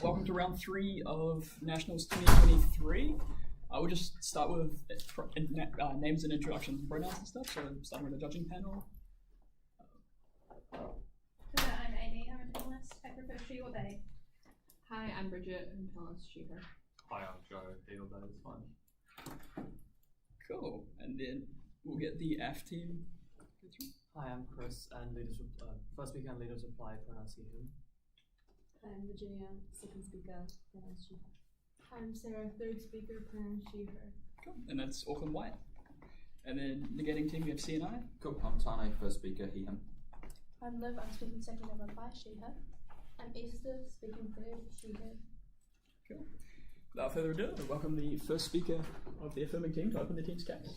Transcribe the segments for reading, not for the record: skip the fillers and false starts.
welcome to round 3 of Nationals 2023. We'll just start with names and introductions and pronouns and stuff, so starting with the judging panel. I'm Amy, I'm a panelist. I prefer she or they. Hi, I'm Bridget, I'm a panelist, she, her. Hi, I'm Joe, he or they is fine. Cool, and then we'll get the AFF team. Hi, I'm Chris, and first speaker and leaders apply pronouns he, him. I'm Virginia, second speaker, pronouns she, her. I'm Sarah, third speaker, pronouns she, her. Cool, and that's Auckland White. And then negating team, we have C and I. Cool, I'm Tane, first speaker, he, him. I'm Liv, I'm speaking second and reply, she, her. I'm Esther, speaking third, she, her. Cool. Without further ado, I welcome the first speaker of the affirming team to open the team's case.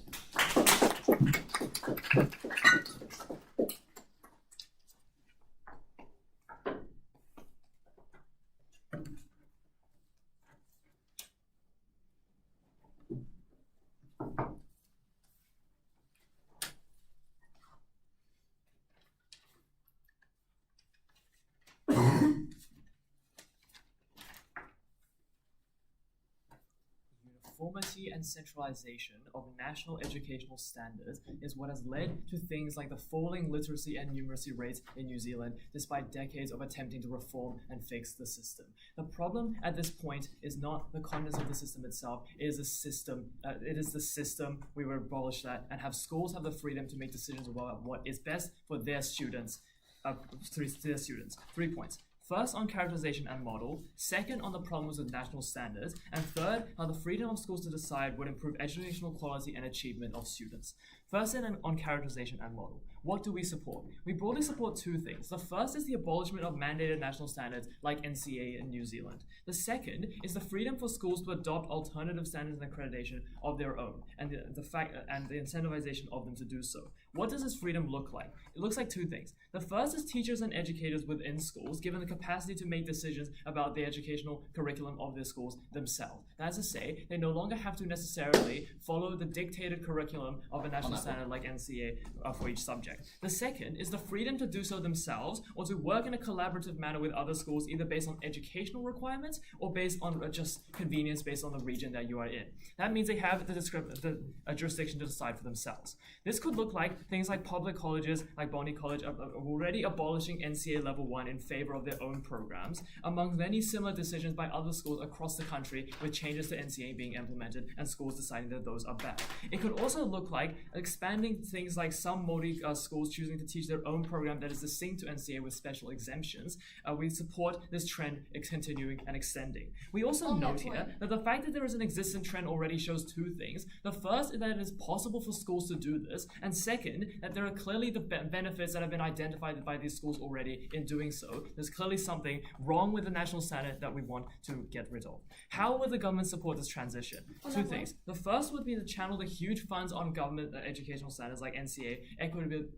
Uniformity and centralization of national educational standards is what has led to things like the falling literacy and numeracy rates in New Zealand, despite decades of attempting to reform and fix the system. The problem at this point is not the contents of the system itself, it is the system. We will abolish that and have schools have the freedom to make decisions about what is best for their students. 3 points. First, on characterization and model. Second, on the problems with national standards. And third, how the freedom of schools to decide would improve educational quality and achievement of students. First, on characterization and model. What do we support? We broadly support 2 things. The first is the abolishment of mandated national standards like NCEA in New Zealand. The second is the freedom for schools to adopt alternative standards and accreditation of their own, and the incentivization of them to do so. What does this freedom look like? It looks like 2 things. The first is teachers and educators within schools given the capacity to make decisions about the educational curriculum of their schools themselves. That is to say, they no longer have to necessarily follow the dictated curriculum of a national standard like NCEA for each subject. The second is the freedom to do so themselves or to work in a collaborative manner with other schools, either based on educational requirements or based on just convenience based on the region that you are in. That means they have the jurisdiction to decide for themselves. This could look like things like public colleges, like Bonnie College, are already abolishing NCEA Level 1 in favor of their own programs, among many similar decisions by other schools across the country with changes to NCEA being implemented and schools deciding that those are bad. It could also look like expanding things like some Moot schools choosing to teach their own program that is distinct to NCEA with special exemptions. We support this trend continuing and extending. We also note here that the fact that there is an existing trend already shows 2 things. The first is that it is possible for schools to do this, and second, that there are clearly the benefits that have been identified by these schools already in doing so. There's clearly something wrong with the national standard that we want to get rid of. How would the government support this transition? 2 things. The first would be to channel the huge funds on government educational standards like NCEA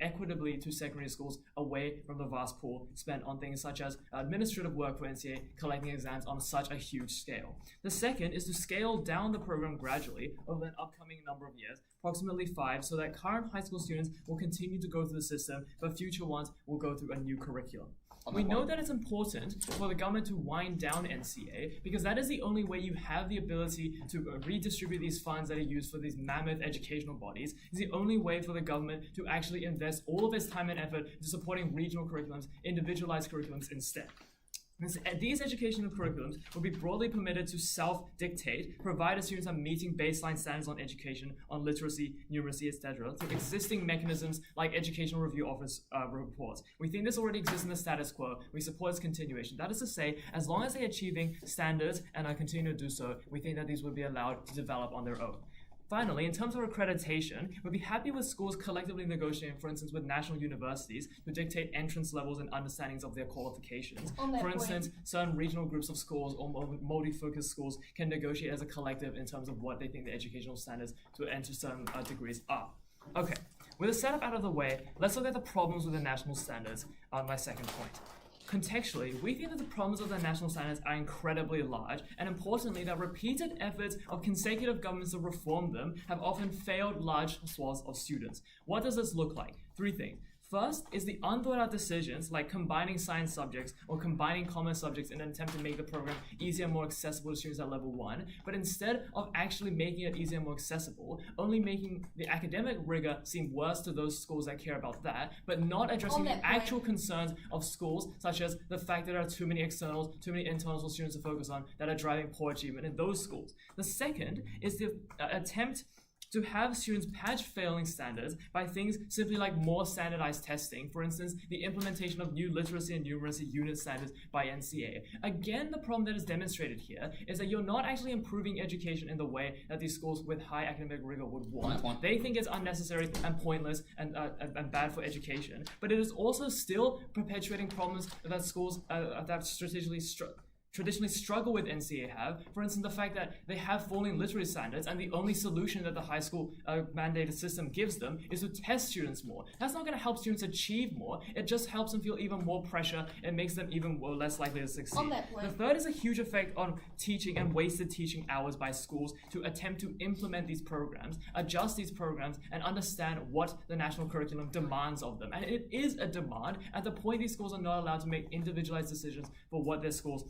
equitably to secondary schools away from the vast pool spent on things such as administrative work for NCEA, collecting exams on such a huge scale. The second is to scale down the program gradually over an upcoming number of years, approximately 5, so that current high school students will continue to go through the system, but future ones will go through a new curriculum. We know that it's important for the government to wind down NCEA because that is the only way you have the ability to redistribute these funds that are used for these mammoth educational bodies. It's the only way for the government to actually invest all of its time and effort into supporting regional curriculums, individualized curriculums instead. These educational curriculums will be broadly permitted to self-dictate, provided students are meeting baseline standards on education, on literacy, numeracy, etc., through existing mechanisms like Educational Review Office reports. We think this already exists in the status quo. We support its continuation. That is to say, as long as they're achieving standards and are continuing to do so, we think that these will be allowed to develop on their own. Finally, in terms of accreditation, we'd be happy with schools collectively negotiating, for instance, with national universities to dictate entrance levels and understandings of their qualifications. For instance, certain regional groups of schools or multi-focused schools can negotiate as a collective in terms of what they think the educational standards to enter certain degrees are. Okay, with the setup out of the way, let's look at the problems with the national standards on my second point. Contextually, we think that the problems of the national standards are incredibly large, and importantly, that repeated efforts of consecutive governments to reform them have often failed large swaths of students. What does this look like? 3 things. First is the unthought out decisions like combining science subjects or combining commerce subjects in an attempt to make the program easier and more accessible to students at level 1, but instead of actually making it easier and more accessible, only making the academic rigor seem worse to those schools that care about that, but not addressing the actual concerns of schools, such as the fact that there are too many externals, too many internals for students to focus on that are driving poor achievement in those schools. The second is the attempt to have students patch failing standards by things simply like more standardized testing. For instance, the implementation of new literacy and numeracy unit standards by NCEA. Again, the problem that is demonstrated here is that you're not actually improving education in the way that these schools with high academic rigor would want. They think it's unnecessary and pointless and bad for education, but it is also still perpetuating problems that schools that traditionally struggle with NCEA have. For instance, the fact that they have falling literacy standards and the only solution that the high school mandated system gives them is to test students more. That's not going to help students achieve more. It just helps them feel even more pressure and makes them even less likely to succeed. On that point. The third is a huge effect on teaching and wasted teaching hours by schools to attempt to implement these programs, adjust these programs, and understand what the national curriculum demands of them. And it is a demand at the point these schools are not allowed to make individualized decisions for what their schools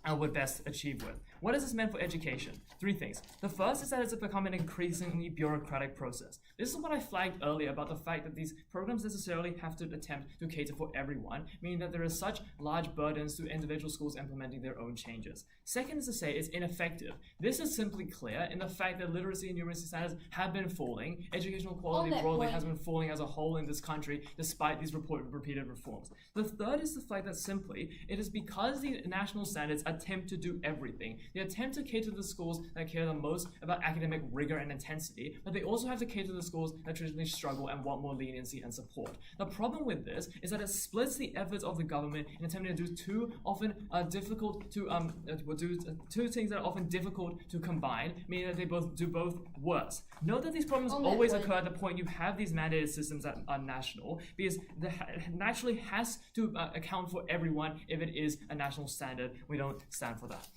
would best achieve with. What has this meant for education? 3 things. The first is that it's become an increasingly bureaucratic process. This is what I flagged earlier about the fact that these programs necessarily have to attempt to cater for everyone, meaning that there are such large burdens to individual schools implementing their own changes. Second is to say it's ineffective. This is simply clear in the fact that literacy and numeracy standards have been falling. Educational quality broadly has been falling as a whole in this country despite these repeated reforms. The third is the fact that simply it is because the national standards attempt to do everything. They attempt to cater to the schools that care the most about academic rigor and intensity, but they also have to cater to the schools that traditionally struggle and want more leniency and support. The problem with this is that it splits the efforts of the government in attempting to do two things that are often difficult to combine, meaning that they do both worse. Note that these problems always occur at the point you have these mandated systems that are national, because it naturally has to account for everyone if it is a national standard. We don't stand for that.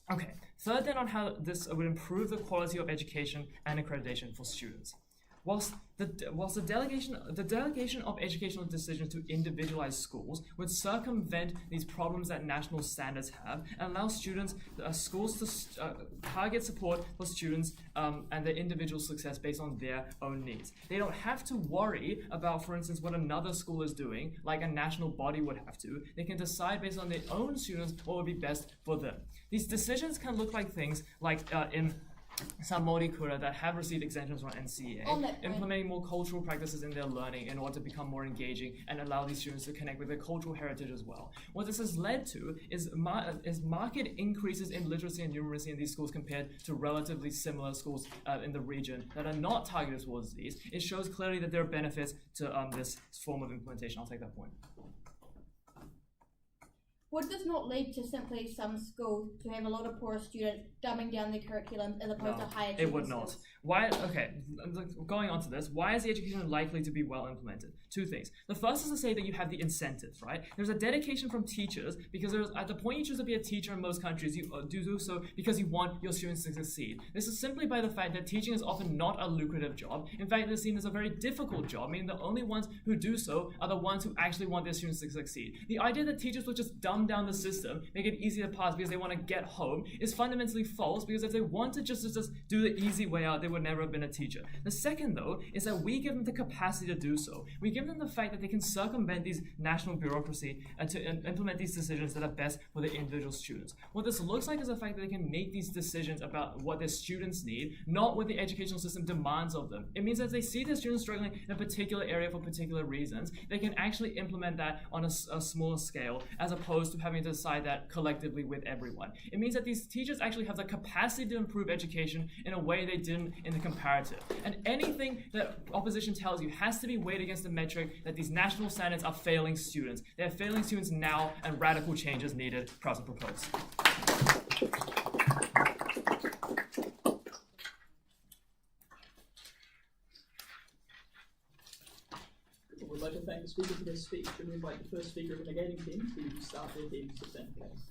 Okay, third then on how this would improve the quality of education and accreditation for students. Whilst the delegation of educational decisions to individualized schools would circumvent these problems that national standards have and allow schools to target support for students and their individual success based on their own needs. They don't have to worry about, for instance, what another school is doing, like a national body would have to. They can decide based on their own students what would be best for them. These decisions can look like things like in some Māori kura that have received exemptions from NCEA, implementing more cultural practices in their learning in order to become more engaging and allow these students to connect with their cultural heritage as well. What this has led to is marked increases in literacy and numeracy in these schools compared to relatively similar schools in the region that are not targeted towards these. It shows clearly that there are benefits to this form of implementation. I'll take that point. Would this not lead to simply some schools to have a lot of poor students dumbing down their curriculum as opposed to higher achieving it would not. schools? Why? Okay, going on to this, why is the education likely to be well implemented? 2 things. The first is to say that you have the incentives, right? There's a dedication from teachers because at the point you choose to be a teacher in most countries, you do so because you want your students to succeed. This is simply by the fact that teaching is often not a lucrative job. In fact, it's seen as a very difficult job, meaning the only ones who do so are the ones who actually want their students to succeed. The idea that teachers would just dumb down the system, make it easy to pass because they want to get home is fundamentally false, because if they wanted just do the easy way out, they would never have been a teacher. The second, though, is that we give them the capacity to do so. We give them the fact that they can circumvent these national bureaucracy and to implement these decisions that are best for the individual students. What this looks like is the fact that they can make these decisions about what their students need, not what the educational system demands of them. It means that if they see their students struggling in a particular area for particular reasons, they can actually implement that on a smaller scale, as opposed to having to decide that collectively with everyone. It means that these teachers actually have the capacity to improve education in a way they didn't in the comparative. And anything that opposition tells you has to be weighed against the metric that these national standards are failing students. They're failing students now, and radical change is needed. Proud to propose. We'd like to thank the speaker for their speech, and we invite the first speaker of the negating team to start their team's dissent, please.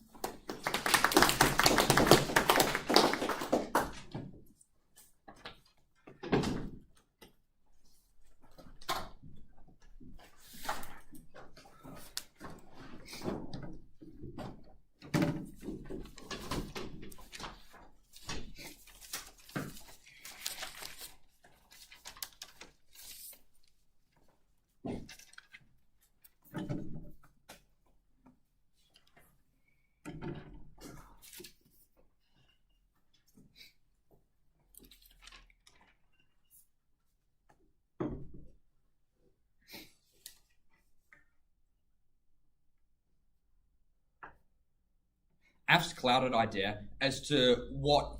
AFF's clouded idea as to what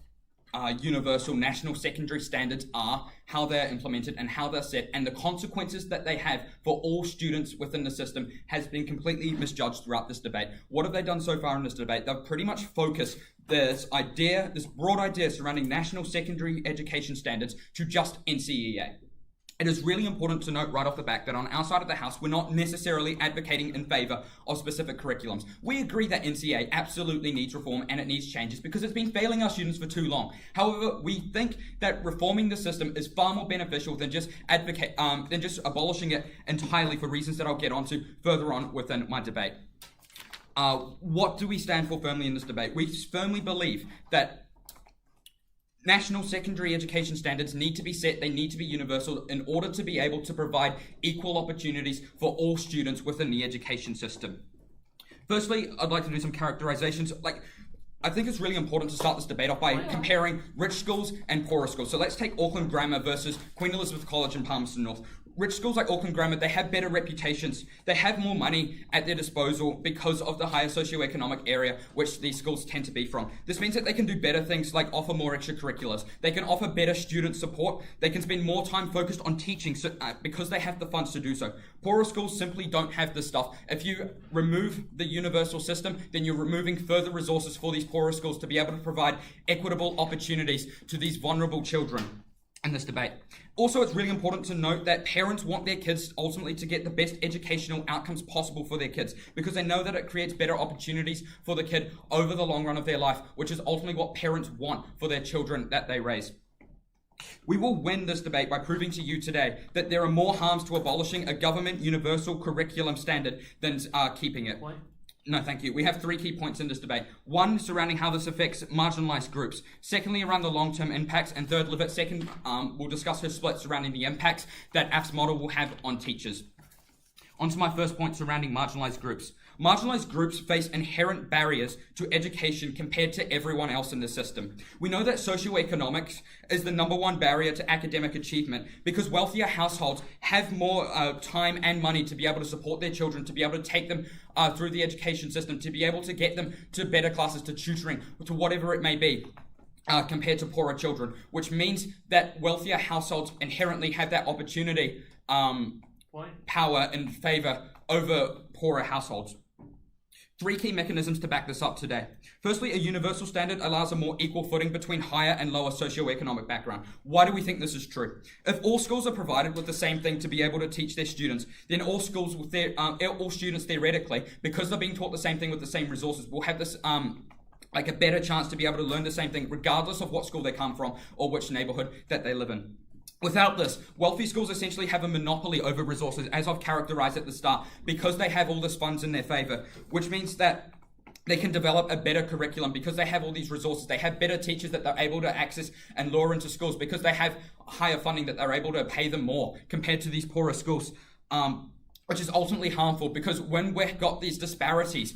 universal national secondary standards are, how they're implemented and how they're set, and the consequences that they have for all students within the system has been completely misjudged throughout this debate. What have they done so far in this debate? They've pretty much focused this broad idea surrounding national secondary education standards to just NCEA. It is really important to note right off the back that on our side of the house, we're not necessarily advocating in favour of specific curriculums. We agree that NCEA absolutely needs reform and it needs changes because it's been failing our students for too long. However, we think that reforming the system is far more beneficial than just abolishing it entirely for reasons that I'll get onto further on within my debate. What do we stand for firmly in this debate? We firmly believe that national secondary education standards need to be set, they need to be universal in order to be able to provide equal opportunities for all students within the education system. Firstly, I'd like to do some characterizations. I think it's really important to start this debate off by comparing rich schools and poorer schools. So let's take Auckland Grammar versus Queen Elizabeth College in Palmerston North. Rich schools like Auckland Grammar, they have better reputations. They have more money at their disposal because of the higher socioeconomic area which these schools tend to be from. This means that they can do better things like offer more extracurriculars. They can offer better student support. They can spend more time focused on teaching because they have the funds to do so. Poorer schools simply don't have this stuff. If you remove the universal system, then you're removing further resources for these poorer schools to be able to provide equitable opportunities to these vulnerable children in this debate. Also, it's really important to note that parents want their kids ultimately to get the best educational outcomes possible for their kids because they know that it creates better opportunities for the kid over the long run of their life, which is ultimately what parents want for their children that they raise. We will win this debate by proving to you today that there are more harms to abolishing a government universal curriculum standard than keeping it. Point. No, thank you. We have 3 key points in this debate. 1, surrounding how this affects marginalised groups. Secondly, around the long-term impacts. And third, Livett second, we'll discuss her split surrounding the impacts that AFF's model will have on teachers. On to my first point surrounding marginalised groups. Marginalised groups face inherent barriers to education compared to everyone else in the system. We know that socioeconomics is the number one barrier to academic achievement because wealthier households have more time and money to be able to support their children, to be able to take them through the education system, to be able to get them to better classes, to tutoring, to whatever it may be. Compared to poorer children, which means that wealthier households inherently have that opportunity, power in favour over poorer households. 3 key mechanisms to back this up today. Firstly, a universal standard allows a more equal footing between higher and lower socioeconomic background. Why do we think this is true? If all schools are provided with the same thing to be able to teach their students, then all students theoretically, because they're being taught the same thing with the same resources, will have this a better chance to be able to learn the same thing regardless of what school they come from or which neighbourhood that they live in. Without this, wealthy schools essentially have a monopoly over resources, as I've characterised at the start, because they have all this funds in their favour, which means that they can develop a better curriculum because they have all these resources. They have better teachers that they're able to access and lure into schools because they have higher funding that they're able to pay them more compared to these poorer schools, which is ultimately harmful because when we've got these disparities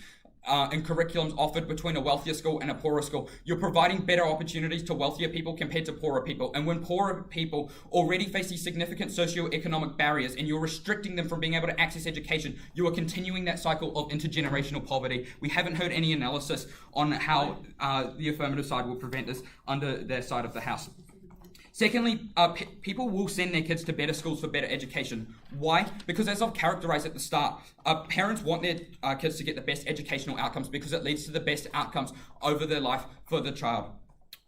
in curriculums offered between a wealthier school and a poorer school, you're providing better opportunities to wealthier people compared to poorer people. And when poorer people already face these significant socioeconomic barriers and you're restricting them from being able to access education, you are continuing that cycle of intergenerational poverty. We haven't heard any analysis on how the affirmative side will prevent this under their side of the house. Secondly, people will send their kids to better schools for better education. Why? Because as I've characterised at the start, parents want their kids to get the best educational outcomes because it leads to the best outcomes over their life for the child.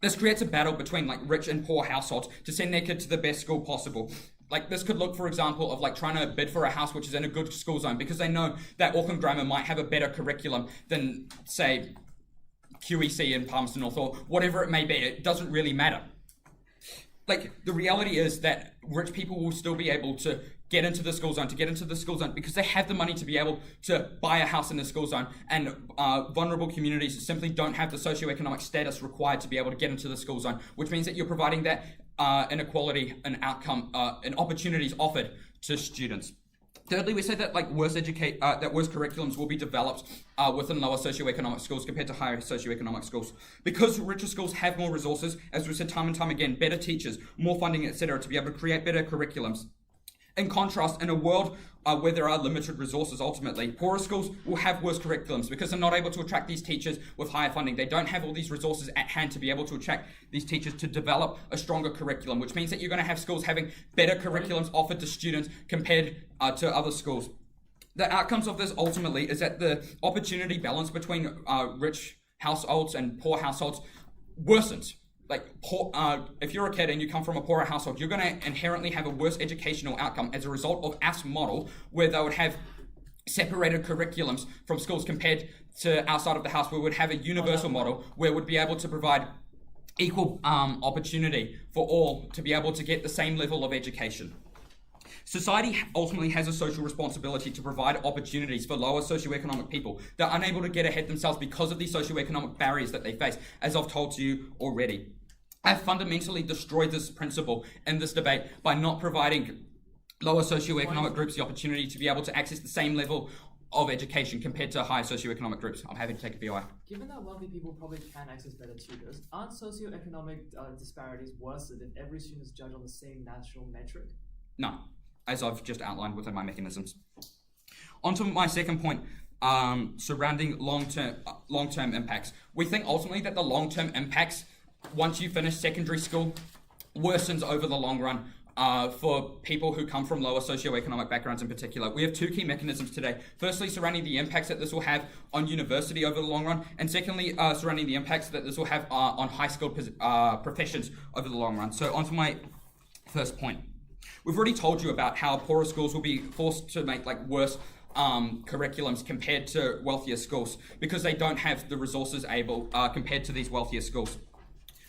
This creates a battle between rich and poor households to send their kid to the best school possible. This could look, for example, of trying to bid for a house which is in a good school zone because they know that Auckland Grammar might have a better curriculum than, say, QEC in Palmerston North or whatever it may be. It doesn't really matter. The reality is that rich people will still be able to get into the school zone, because they have the money to be able to buy a house in the school zone, and vulnerable communities simply don't have the socioeconomic status required to be able to get into the school zone, which means that you're providing that inequality and outcome and opportunities offered to students. Thirdly, we say that worse curriculums will be developed within lower socioeconomic schools compared to higher socioeconomic schools. Because richer schools have more resources, as we've said time and time again, better teachers, more funding, etc., to be able to create better curriculums. In contrast, in a world where there are limited resources, ultimately, poorer schools will have worse curriculums because they're not able to attract these teachers with higher funding. They don't have all these resources at hand to be able to attract these teachers to develop a stronger curriculum, which means that you're going to have schools having better curriculums offered to students compared to other schools. The outcomes of this ultimately is that the opportunity balance between rich households and poor households worsens. Like, if you're a kid and you come from a poorer household, you're going to inherently have a worse educational outcome as a result of AFF's model, where they would have separated curriculums from schools compared to outside of the house, where we would have a universal model where we'd be able to provide equal opportunity for all to be able to get the same level of education. Society ultimately has a social responsibility to provide opportunities for lower socioeconomic people that are unable to get ahead themselves because of these socioeconomic barriers that they face, as I've told to you already. I've fundamentally destroyed this principle in this debate by not providing lower socioeconomic groups the opportunity to be able to access the same level of education compared to higher socioeconomic groups. I'm happy to take a VOI. Given that wealthy people probably can access better tutors, aren't socioeconomic disparities worsened if every student is judged on the same national metric? No, as I've just outlined within my mechanisms. On to my second point, surrounding long-term impacts. We think ultimately that the long-term impacts, once you finish secondary school, worsens over the long run for people who come from lower socioeconomic backgrounds in particular. We have two key mechanisms today. Firstly, surrounding the impacts that this will have on university over the long run, and secondly, surrounding the impacts that this will have on high-skilled professions over the long run. So on to my first point. We've already told you about how poorer schools will be forced to make worse curriculums compared to wealthier schools because they don't have the resources able compared to these wealthier schools.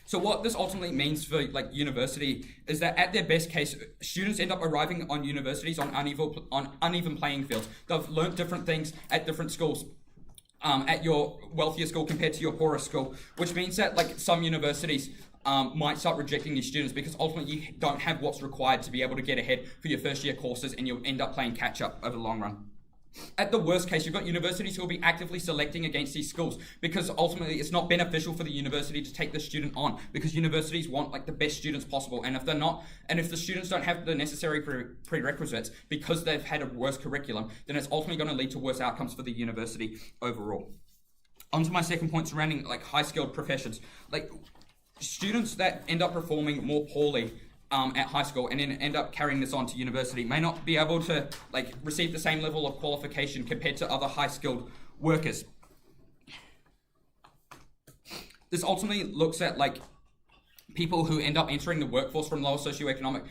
So what this ultimately means for university is that at their best case, students end up arriving on universities on uneven playing fields. They've learnt different things at different schools. At your wealthier school compared to your poorer school, which means that some universities might start rejecting these students because ultimately you don't have what's required to be able to get ahead for your first year courses, and you'll end up playing catch up over the long run. At the worst case, you've got universities who will be actively selecting against these schools because ultimately it's not beneficial for the university to take the student on because universities want the best students possible, and if they're not, and if the students don't have the necessary prerequisites because they've had a worse curriculum, then it's ultimately going to lead to worse outcomes for the university overall. On to my second point surrounding high-skilled professions. Students that end up performing more poorly at high school and then end up carrying this on to university may not be able to receive the same level of qualification compared to other high-skilled workers. This ultimately looks at people who end up entering the workforce from lower socioeconomic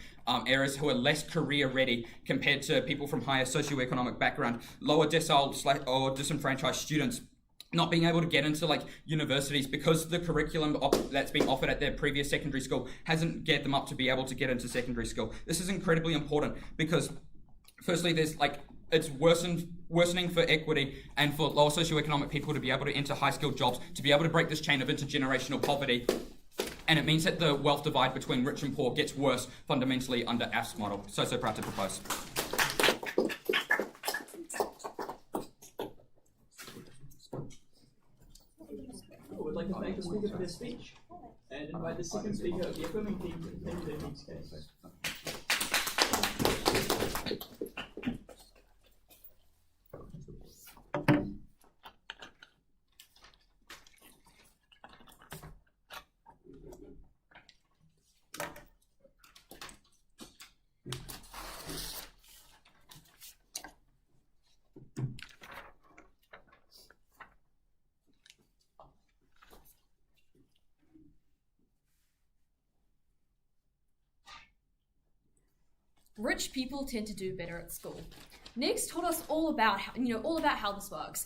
areas who are less career ready compared to people from higher socioeconomic background, lower decile or disenfranchised students not being able to get into universities because the curriculum that's been offered at their previous secondary school hasn't get them up to be able to get into secondary school. This is incredibly important because firstly there's it's worsening for equity and for lower socioeconomic people to be able to enter high-skilled jobs, to be able to break this chain of intergenerational poverty, and it means that the wealth divide between rich and poor gets worse fundamentally under AFF's model. So proud to propose. I would like to thank the speaker for their speech and invite the second speaker of the affirming team to defend their next case. Rich people tend to do better at school. NEG's taught us all about how this works.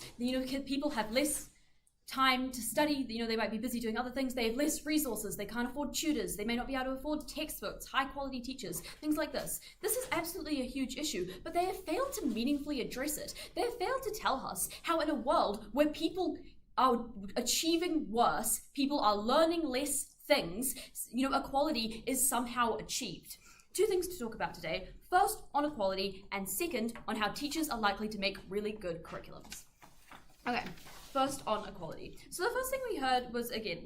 People have less time to study. They might be busy doing other things. They have less resources. They can't afford tutors. They may not be able to afford textbooks, high quality teachers, things like this. This is absolutely a huge issue, but they have failed to meaningfully address it. They have failed to tell us how in a world where people are achieving worse, people are learning less things, equality is somehow achieved. Two things to talk about today. First, on equality, and second, on how teachers are likely to make really good curriculums. Okay, first on equality. So the first thing we heard was, again,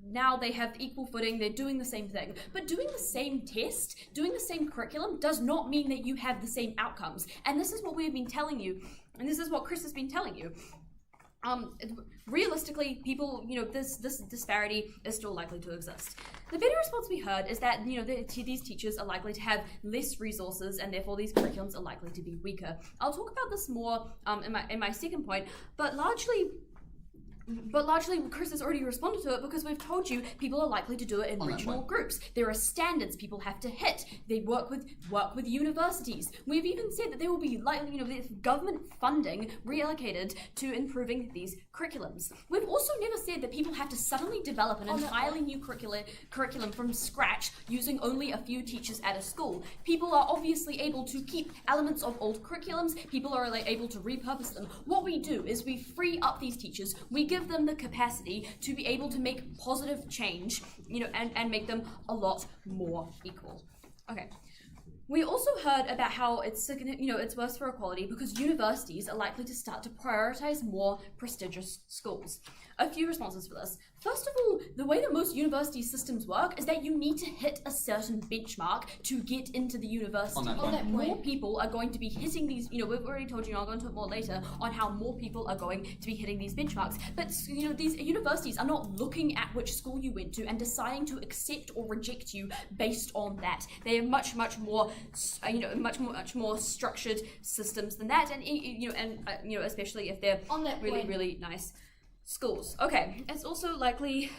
now they have equal footing, they're doing the same thing. But doing the same test, doing the same curriculum does not mean that you have the same outcomes. And this is what we have been telling you, and this is what Chris has been telling you. Realistically, people, this disparity is still likely to exist. The better response we heard is that, these teachers are likely to have less resources and therefore these curriculums are likely to be weaker. I'll talk about this more in my second point, but largely Chris has already responded to it because we've told you people are likely to do it in regional groups. There are standards people have to hit. They work with universities. We've even said that there will be government funding reallocated to improving these curriculums. We've also never said that people have to suddenly develop an entirely new curriculum from scratch using only a few teachers at a school. People are obviously able to keep elements of old curriculums. People are able to repurpose them. What we do is we free up these teachers. We give them the capacity to be able to make positive change, and make them a lot more equal. Okay. We also heard about how it's worse for equality because universities are likely to start to prioritize more prestigious schools. A few responses for this. First of all, the way that most university systems work is that you need to hit a certain benchmark to get into the university. More people are going to be hitting these, we've already told you, I'll go into it more later, on how more people are going to be hitting these benchmarks. But, these universities are not looking at which school you went to and deciding to accept or reject you based on that. They are much more, much more structured systems than that, and especially if they're really nice schools. Okay, it's also likely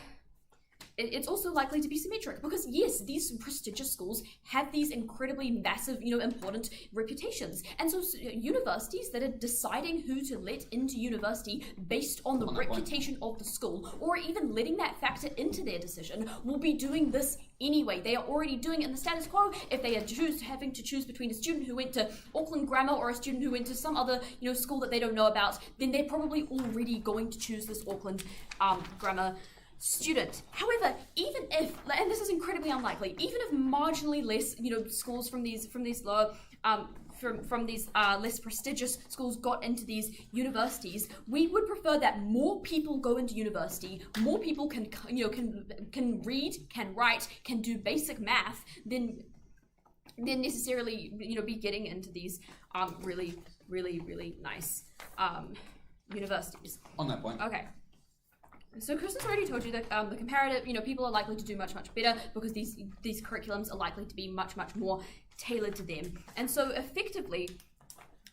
to be symmetric because yes, these prestigious schools have these incredibly massive, important reputations, and so universities that are deciding who to let into university based on the reputation of the school, or even letting that factor into their decision, will be doing this anyway. They are already doing it in the status quo. If they are having to choose between a student who went to Auckland Grammar or a student who went to some other school that they don't know about, then they're probably already going to choose this Auckland Grammar student. However, even if, and this is incredibly unlikely, even if marginally less, schools from these lower, from these less prestigious schools got into these universities, we would prefer that more people go into university, more people can read, can write, can do basic math, than necessarily be getting into these really nice universities. On that point. Okay. So Chris has already told you that the comparative, people are likely to do much better because these curriculums are likely to be much more tailored to them. And so effectively,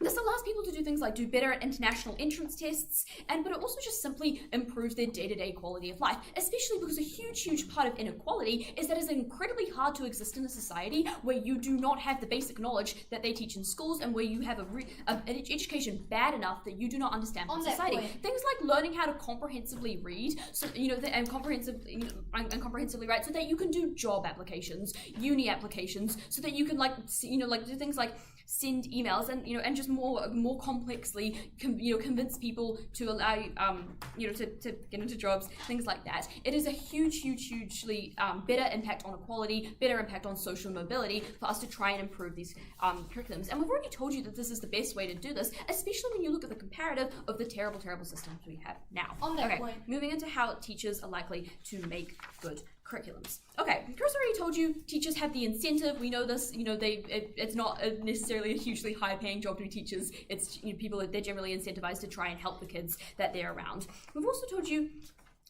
this allows people to do things like do better at international entrance tests, but it also just simply improves their day-to-day quality of life, especially because a huge part of inequality is that it's incredibly hard to exist in a society where you do not have the basic knowledge that they teach in schools and where you have an education bad enough that you do not understand society. Things like learning how to comprehensively read, so and comprehensively write, so that you can do job applications, uni applications, so that you can do things like send emails and just more complexly convince people to allow you to get into jobs, things like that. It is a hugely better impact on equality, better impact on social mobility for us to try and improve these curriculums. And we've already told you that this is the best way to do this, especially when you look at the comparative of the terrible systems we have now. On that point. Moving into how teachers are likely to make good curriculums. Okay, Chris already told you teachers have the incentive. We know this. It's not necessarily a hugely high-paying job to be teachers. It's they're generally incentivized to try and help the kids that they're around. We've also told you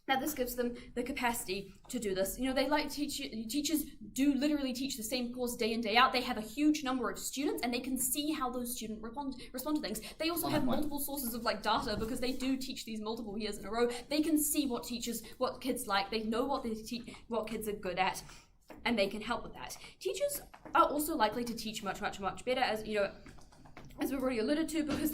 that this gives them the capacity to do this. Teachers do literally teach the same course day in, day out. They have a huge number of students and they can see how those students respond to things. They also have multiple sources of data because they do teach these multiple years in a row. They can see what kids like. They know what kids are good at, and they can help with that. Teachers are also likely to teach much better, as we've already alluded to, because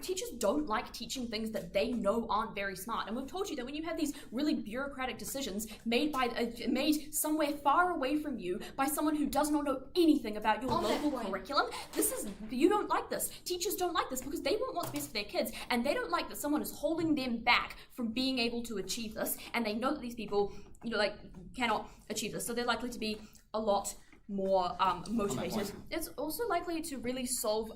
teachers don't like teaching things that they know aren't very smart. And we've told you that when you have these really bureaucratic decisions made somewhere far away from you by someone who does not know anything about your local curriculum, you don't like this. Teachers don't like this because they want what's best for their kids, and they don't like that someone is holding them back from being able to achieve this, and they know that these people cannot achieve this, so they're likely to be a lot more motivated. It's also likely to really solve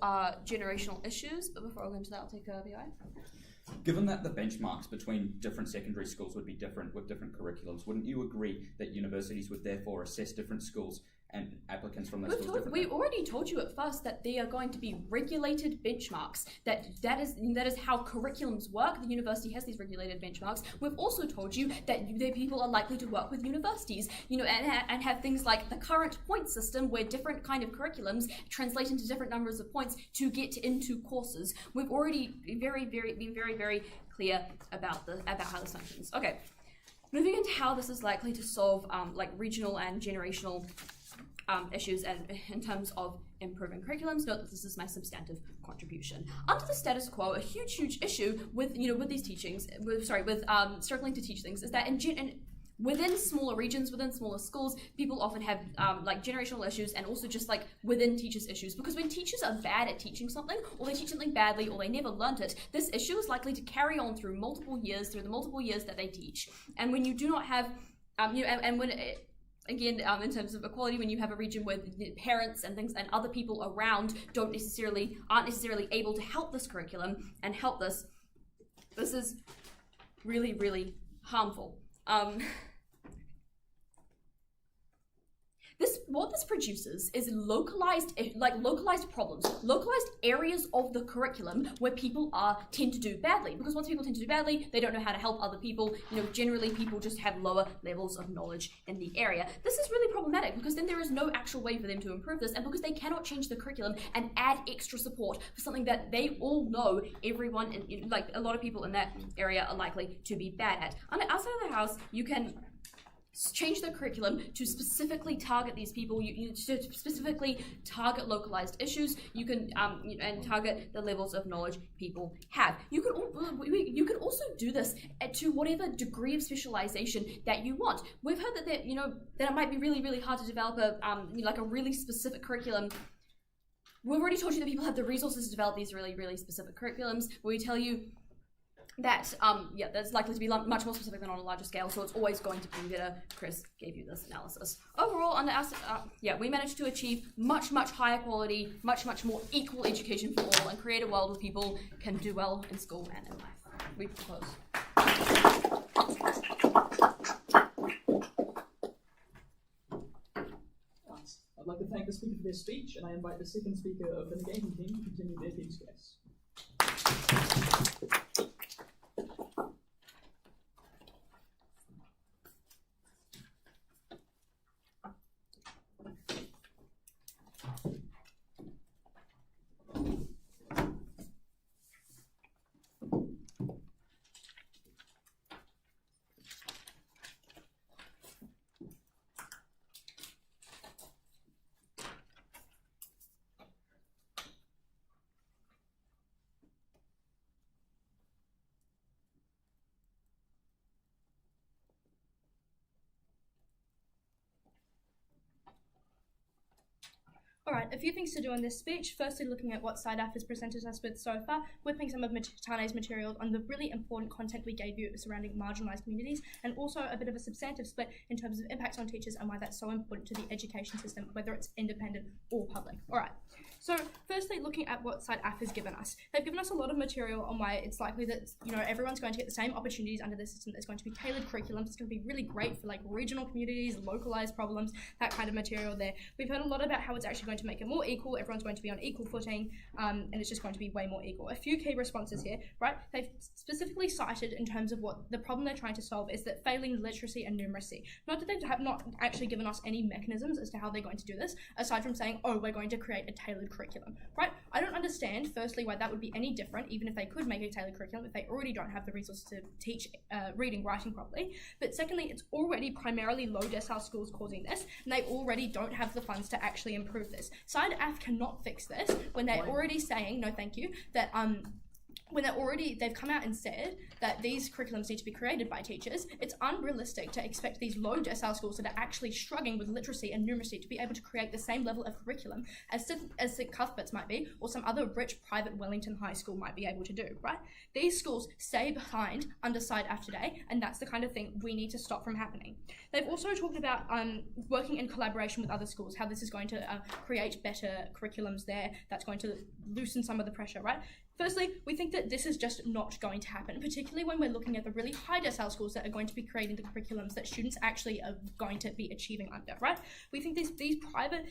generational issues, but before I go into that, I'll take a VI. Given that the benchmarks between different secondary schools would be different with different curriculums, wouldn't you agree that universities would therefore assess different schools and applicants from those schools differently? We already told you at first that they are going to be regulated benchmarks. That is how curriculums work. The university has these regulated benchmarks. We've also told you that the people are likely to work with universities, and have things like the current point system, where different kind of curriculums translate into different numbers of points to get into courses. We've already been very clear about how this functions. Okay, moving into how this is likely to solve regional and generational issues, and in terms of improving curriculums. Note that this is my substantive contribution. Under the status quo, a huge issue with these teachings, struggling to teach things, is that within smaller regions, within smaller schools, people often have generational issues, and also just within teachers issues. Because when teachers are bad at teaching something, or they teach something badly, or they never learnt it, this issue is likely to carry on through the multiple years that they teach. And when you do not have, again, in terms of equality, when you have a region where parents and things and other people around aren't necessarily able to help this curriculum and help this is really harmful. What this produces is localized problems, localized areas of the curriculum where people tend to do badly. Because once people tend to do badly, they don't know how to help other people. Generally people just have lower levels of knowledge in the area. This is really problematic, because then there is no actual way for them to improve this, and because they cannot change the curriculum and add extra support for something that they all know everyone, a lot of people in that area are likely to be bad at. Outside of the house, you can change the curriculum to specifically target these people. You to specifically target localized issues. You can and target the levels of knowledge people have. You can also do this to whatever degree of specialization that you want. We've heard that that it might be really hard to develop a really specific curriculum. We've already told you that people have the resources to develop these really specific curriculums. We tell you that that's likely to be much more specific than on a larger scale, so it's always going to be better. Chris gave you this analysis. Overall, under our we managed to achieve much higher quality, much more equal education for all, and create a world where people can do well in school and in life. We propose. I'd like to thank the speaker for their speech, and I invite the second speaker of the engagement team to continue their team's case. Alright, a few things to do in this speech. Firstly, looking at what AFF has presented us with so far, whipping some of Tane's materials on the really important content we gave you surrounding marginalised communities, and also a bit of a substantive split in terms of impacts on teachers and why that's so important to the education system, whether it's independent or public. Alright, so firstly, looking at what AFF has given us. They've given us a lot of material on why it's likely that everyone's going to get the same opportunities under this system. There's going to be tailored curriculums. It's going to be really great for regional communities, localised problems, that kind of material there. We've heard a lot about how it's actually going to make it more equal. Everyone's going to be on equal footing, and it's just going to be way more equal. A few key responses here, right? They've specifically cited in terms of what the problem they're trying to solve is that failing literacy and numeracy. Not that they have not actually given us any mechanisms as to how they're going to do this, aside from saying, oh, we're going to create a tailored curriculum, right? I don't understand, firstly, why that would be any different, even if they could make a tailored curriculum, if they already don't have the resources to teach reading, writing properly. But secondly, it's already primarily low decile schools causing this, and they already don't have the funds to actually improve this. AFF cannot fix this when they're already saying, no thank you, that when they've come out and said that these curriculums need to be created by teachers. It's unrealistic to expect these low decile schools that are actually struggling with literacy and numeracy to be able to create the same level of curriculum as St Cuthbert's might be, or some other rich private Wellington high school might be able to do, right? These schools stay behind under AFF today, and that's the kind of thing we need to stop from happening. They've also talked about working in collaboration with other schools, how this is going to create better curriculums there, that's going to loosen some of the pressure, right? Firstly, we think that this is just not going to happen, particularly when we're looking at the really high decile schools that are going to be creating the curriculums that students actually are going to be achieving under, right? We think these private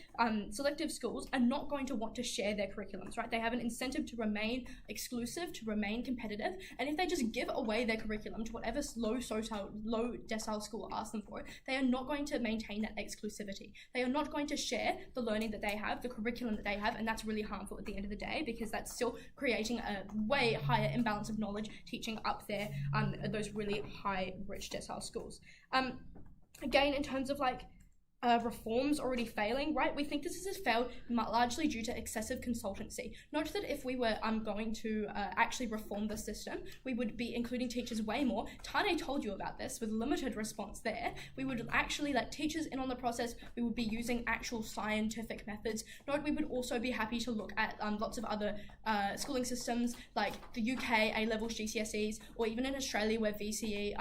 selective schools are not going to want to share their curriculums, right? They have an incentive to remain exclusive, to remain competitive, and if they just give away their curriculum to whatever low decile school asks them for it, they are not going to maintain that exclusivity. They are not going to share the learning that they have, the curriculum that they have, and that's really harmful at the end of the day because that's still creating a way higher imbalance of knowledge teaching up there at those really high, rich decile schools. Again, in terms of like reforms already failing, right? We think this has failed largely due to excessive consultancy. Note that if we were going to actually reform the system, we would be including teachers way more. Tane told you about this with limited response there. We would actually let teachers in on the process. We would be using actual scientific methods. Note we would also be happy to look at lots of other schooling systems like the UK, A-levels, GCSEs, or even in Australia where VCE,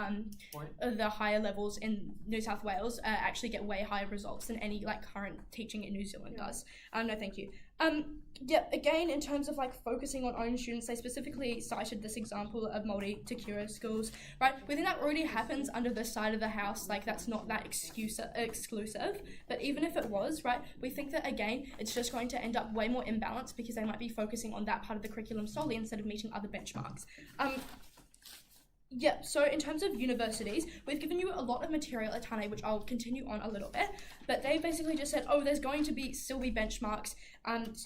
the higher levels in New South Wales actually get way higher results than any like current teaching in New Zealand does. No, thank you. Again, in terms of like focusing on own students, they specifically cited this example of Māori-Te Kura schools, right? We think that already happens under the side of the house, like that's not that exclusive, but even if it was, right, we think that again, it's just going to end up way more imbalanced because they might be focusing on that part of the curriculum solely instead of meeting other benchmarks. So in terms of universities, we've given you a lot of material at Tane, which I'll continue on a little bit, but they basically just said, there's going to still be benchmarks,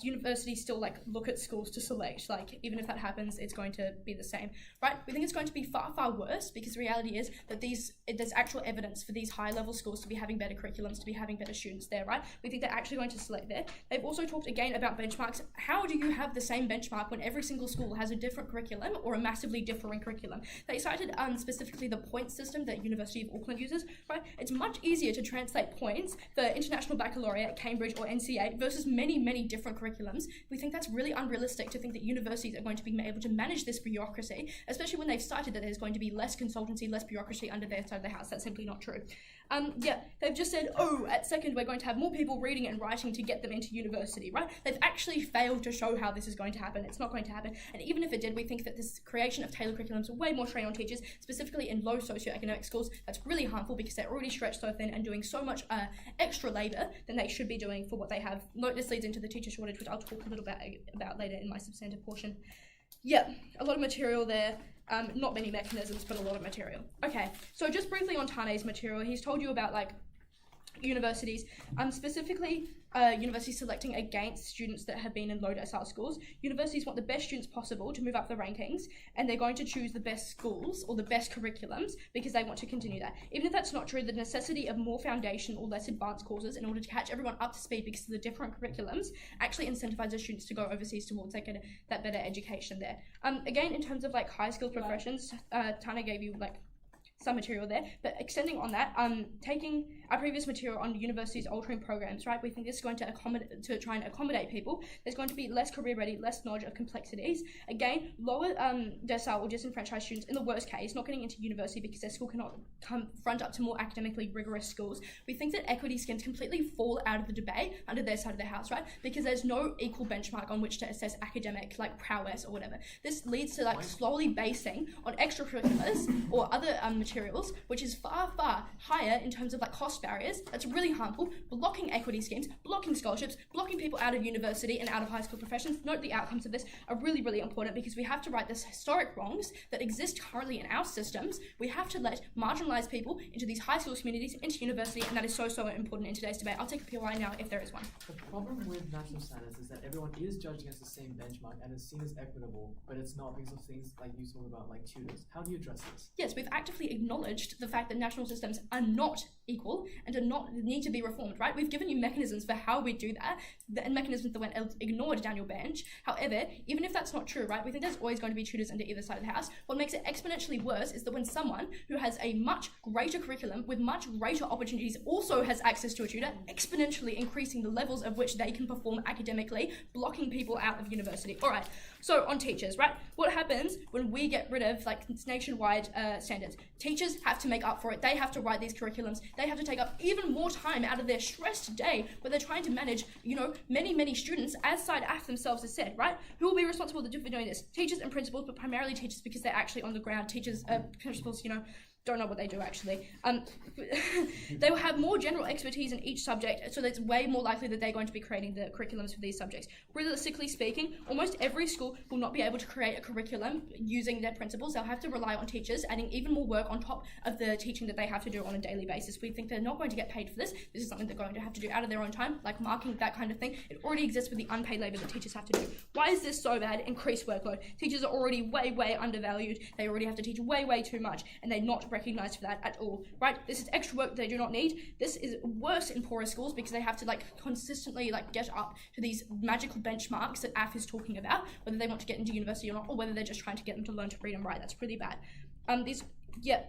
universities still like look at schools to select, like even if that happens, it's going to be the same, right? We think it's going to be far, far worse because the reality is that there's actual evidence for these high level schools to be having better curriculums, to be having better students there, right? We think they're actually going to select there. They've also talked again about benchmarks. How do you have the same benchmark when every single school has a different curriculum or a massively differing curriculum? They cited specifically the point system that University of Auckland uses, right? It's much easier to translate points for International Baccalaureate, Cambridge or NCEA versus many, many different curriculums. We think that's really unrealistic to think that universities are going to be able to manage this bureaucracy, especially when they've cited that there's going to be less consultancy, less bureaucracy under their side of the house. That's simply not true. They've just said, at second we're going to have more people reading and writing to get them into university, right? They've actually failed to show how this is going to happen. It's not going to happen. And even if it did, we think that this creation of tailored curriculums are way more strain on teachers, specifically in low socioeconomic schools. That's really harmful because they're already stretched so thin and doing so much extra labour than they should be doing for what they have. Note this leads into the teacher shortage, which I'll talk a little bit about later in my substantive portion. A lot of material there. Not many mechanisms, but a lot of material. Okay, so just briefly on Tane's material, he's told you about like universities, specifically universities selecting against students that have been in low decile schools. Universities want the best students possible to move up the rankings, and they're going to choose the best schools or the best curriculums because they want to continue that. Even if that's not true, the necessity of more foundation or less advanced courses in order to catch everyone up to speed because of the different curriculums actually incentivizes students to go overseas towards that better education there. Again, in terms of like high skills professions, Tane gave you like some material there, but extending on that, taking our previous material on universities altering programs, right? We think this is going to try and accommodate people. There's going to be less career ready, less knowledge of complexities. Again, lower decile or disenfranchised students, in the worst case, not getting into university because their school cannot front up to more academically rigorous schools. We think that equity schemes completely fall out of the debate under their side of the house, right? Because there's no equal benchmark on which to assess academic like prowess or whatever. This leads to like slowly basing on extracurriculars or other materials, which is far, far higher in terms of like cost barriers. That's really harmful. Blocking equity schemes, blocking scholarships, blocking people out of university and out of high school professions. Note the outcomes of this are really, really important because we have to right this historic wrongs that exist currently in our systems. We have to let marginalised people into these high school communities, into university, and that is so, so important in today's debate. I'll take a POI now if there is one. The problem with national standards is that everyone is judged against the same benchmark and is seen as equitable, but it's not because of things like you talk about like tutors. How do you address this? Yes, we've actively acknowledged the fact that national systems are not equal and do not need to be reformed, right? We've given you mechanisms for how we do that, and mechanisms that went ignored down your bench. However, even if that's not true, right, we think there's always going to be tutors under either side of the house. What makes it exponentially worse is that when someone who has a much greater curriculum with much greater opportunities also has access to a tutor, exponentially increasing the levels of which they can perform academically, blocking people out of university. All right, So on teachers, right? What happens when we get rid of like nationwide standards? Teachers have to make up for it. They have to write these curriculums. They have to take up even more time out of their stressed day where they're trying to manage, many students, as Side AF themselves has said, right? Who will be responsible for doing this? Teachers and principals, but primarily teachers because they're actually on the ground. Teachers, principals, don't know what they do actually. They will have more general expertise in each subject, so it's way more likely that they're going to be creating the curriculums for these subjects. Realistically speaking, almost every school will not be able to create a curriculum using their principals. They'll have to rely on teachers, adding even more work on top of the teaching that they have to do on a daily basis. We think they're not going to get paid for this. This is something they're going to have to do out of their own time, like marking, that kind of thing. It already exists with the unpaid labour that teachers have to do. Why is this so bad? Increased workload. Teachers are already way undervalued. They already have to teach way too much, and they're not recognised for that at all, right? This is extra work that they do not need. This is worse in poorer schools because they have to consistently get up to these magical benchmarks that AF is talking about, whether they want to get into university or not, or whether they're just trying to get them to learn to read and write. That's really bad.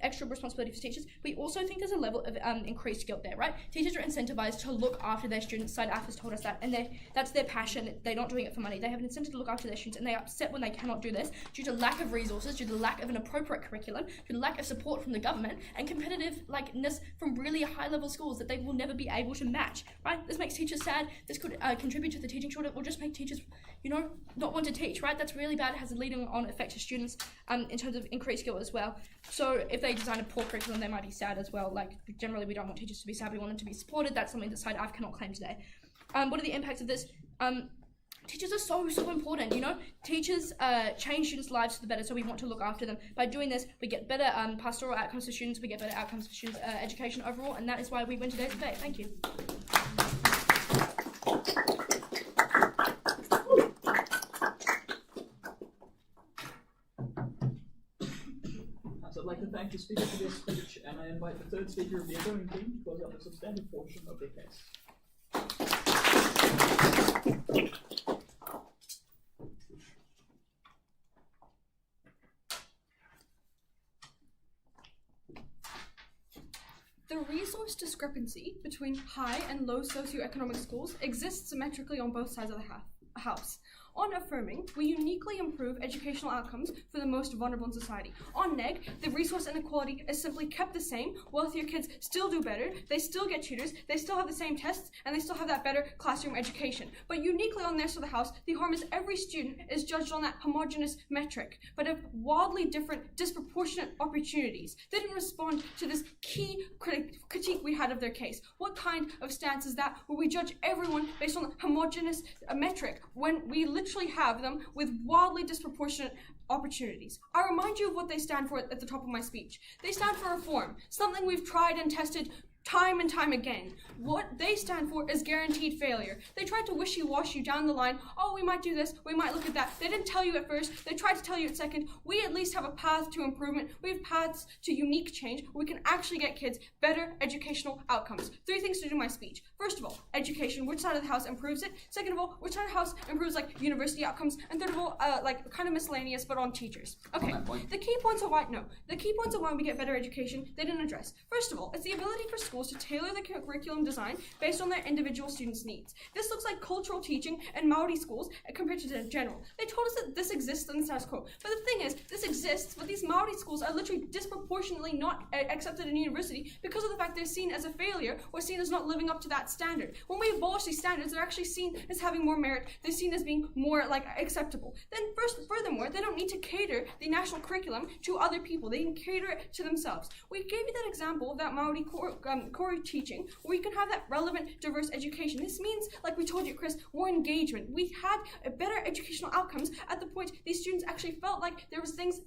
Extra responsibility for teachers. We also think there's a level of increased guilt there, right? Teachers are incentivized to look after their students. Side AF has told us that, and that's their passion. They're not doing it for money. They have an incentive to look after their students, and they're upset when they cannot do this due to lack of resources, due to lack of an appropriate curriculum, due to lack of support from the government, and competitiveness from really high-level schools that they will never be able to match, right? This makes teachers sad. This could contribute to the teaching shortage, or just make teachers, not want to teach, right? That's really bad. It has a leading on effect to students in terms of increased guilt as well. So if they design a poor curriculum, they might be sad as well. Generally, we don't want teachers to be sad. We want them to be supported. That's something that Side AF cannot claim today. What are the impacts of this? Teachers are so important, Teachers change students' lives for the better, so we want to look after them. By doing this, we get better pastoral outcomes for students, we get better outcomes for students' education overall, and that is why we win today's debate. Thank you. So I'd like to thank the speaker for their speech, and I invite the third speaker of the opposing team to close out the substantive portion of their case. The resource discrepancy between high and low socioeconomic schools exists symmetrically on both sides of the house. On affirming, we uniquely improve educational outcomes for the most vulnerable in society. On neg, the resource inequality is simply kept the same. Wealthier kids still do better, they still get tutors, they still have the same tests, and they still have that better classroom education. But uniquely on this side of the house, the harm is every student is judged on that homogeneous metric, but have wildly different, disproportionate opportunities. They didn't respond to this key critique we had of their case. What kind of stance is that, where we judge everyone based on the homogeneous metric, when we literally have them with wildly disproportionate opportunities? I remind you of what they stand for at the top of my speech. They stand for reform, something we've tried and tested time and time again. What they stand for is guaranteed failure. They tried to wishy-wash you down the line. Oh, we might do this, we might look at that. They didn't tell you at first, they tried to tell you at second. We at least have a path to improvement. We have paths to unique change where we can actually get kids better educational outcomes. 3 things to do my speech. First of all, education. Which side of the house improves it? Second of all, which side of the house improves university outcomes? And third of all, kind of miscellaneous, but on teachers. Okay, the key points of why we get better education, they didn't address. First of all, it's the ability for schools to tailor the curriculum design based on their individual students' needs. This looks like cultural teaching in Maori schools compared to the general. They told us that this exists in the status quo. But the thing is, this exists, but these Maori schools are literally disproportionately not accepted in university because of the fact they're seen as a failure or seen as not living up to that standard. When we abolish these standards, they're actually seen as having more merit. They're seen as being more acceptable. Then furthermore, they don't need to cater the national curriculum to other people. They can cater it to themselves. We gave you that example of that Maori core teaching, where you can have that relevant, diverse education. This means, like we told you, Chris, more engagement. We had a better educational outcomes at the point these students actually felt like there was things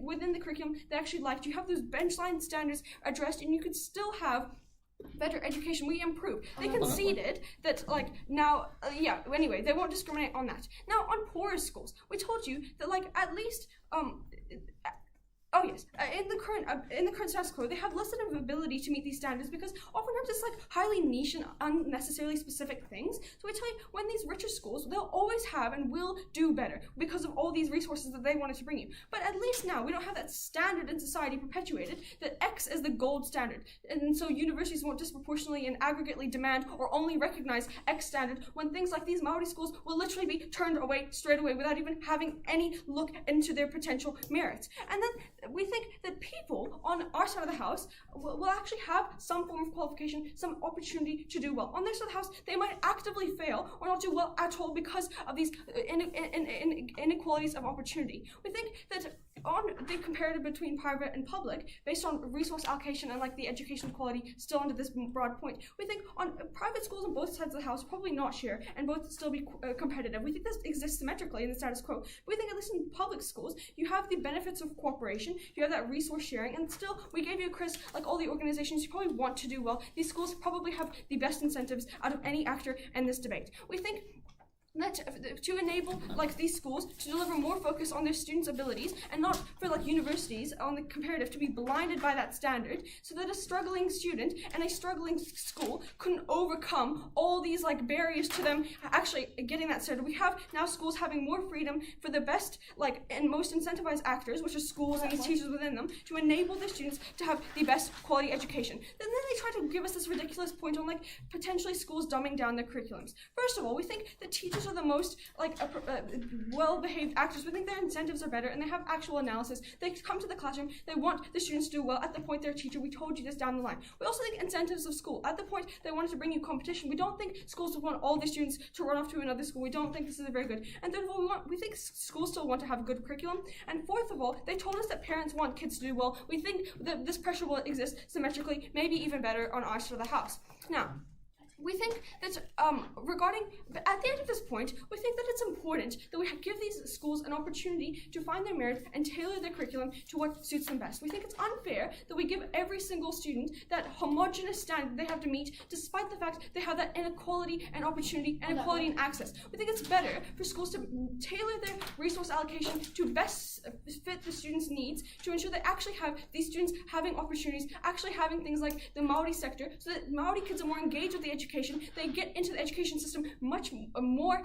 within the curriculum they actually liked. You have those benchline standards addressed, and you could still have better education. We improved. They conceded that anyway, they won't discriminate on that. Now, on poorer schools, we told you that at least in the current status quo, they have less of an ability to meet these standards because oftentimes it's like highly niche and unnecessarily specific things. So I tell you, when these richer schools, they'll always have and will do better because of all these resources that they wanted to bring you. But at least now we don't have that standard in society perpetuated that X is the gold standard, and so universities won't disproportionately and aggregately demand or only recognize X standard when things like these Maori schools will literally be turned away straight away without even having any look into their potential merits. And then we think that people on our side of the house will actually have some form of qualification, some opportunity to do well. On their side of the house, they might actively fail or not do well at all because of these inequalities of opportunity. We think that on the comparative between private and public, based on resource allocation and like the education quality still under this broad point, we think on private schools on both sides of the house probably not share and both still be competitive. We think this exists symmetrically in the status quo. But we think at least in public schools, you have the benefits of cooperation, you have that resource sharing, and still we gave you a quiz like all the organizations you probably want to do well. These schools probably have the best incentives out of any actor in this debate. We think that to enable like these schools to deliver more focus on their students' abilities and not for like universities on the comparative to be blinded by that standard, so that a struggling student and a struggling school couldn't overcome all these like barriers to them actually getting that started. We have now schools having more freedom for the best like and most incentivized actors, which are schools and the teachers within them, to enable their students to have the best quality education. Then they try to give us this ridiculous point on like potentially schools dumbing down their curriculums. First of all, we think that teachers are the most like well-behaved actors. We think their incentives are better and they have actual analysis. They come to the classroom, they want the students to do well at the point they're a teacher. We told you this down the line. We also think incentives of school. At the point they wanted to bring you competition, we don't think schools would want all the students to run off to another school. We don't think this is very good. And third of all, we think schools still want to have a good curriculum. And fourth of all, they told us that parents want kids to do well. We think that this pressure will exist symmetrically, maybe even better on our side of the house. Now, we think that at the end of this point, we think that it's important that we give these schools an opportunity to find their merit and tailor their curriculum to what suits them best. We think it's unfair that we give every single student that homogenous standard they have to meet, despite the fact they have that inequality and opportunity and equality and access. We think it's better for schools to tailor their resource allocation to best fit the students' needs, to ensure they actually have these students having opportunities, actually having things like the Maori sector, so that Maori kids are more engaged with the education. They get into the education system much more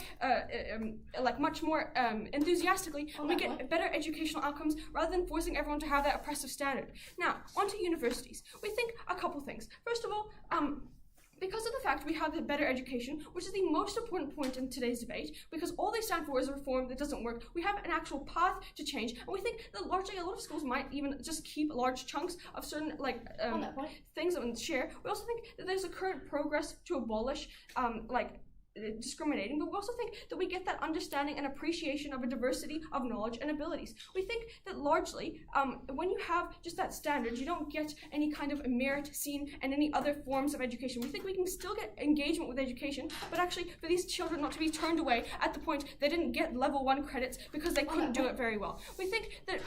enthusiastically, and we get better educational outcomes rather than forcing everyone to have that oppressive standard. Now, onto universities. We think a couple things. First of all, because of the fact we have a better education, which is the most important point in today's debate, because all they stand for is a reform that doesn't work, we have an actual path to change, and we think that largely a lot of schools might even just keep large chunks of certain things and share. We also think that there's a current progress to abolish discriminating, but we also think that we get that understanding and appreciation of a diversity of knowledge and abilities. We think that largely, when you have just that standard, you don't get any kind of merit seen in any other forms of education. We think we can still get engagement with education, but actually for these children not to be turned away at the point they didn't get level 1 credits because they couldn't do it very well. We think that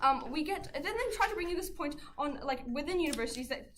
then they try to bring you this point on within universities that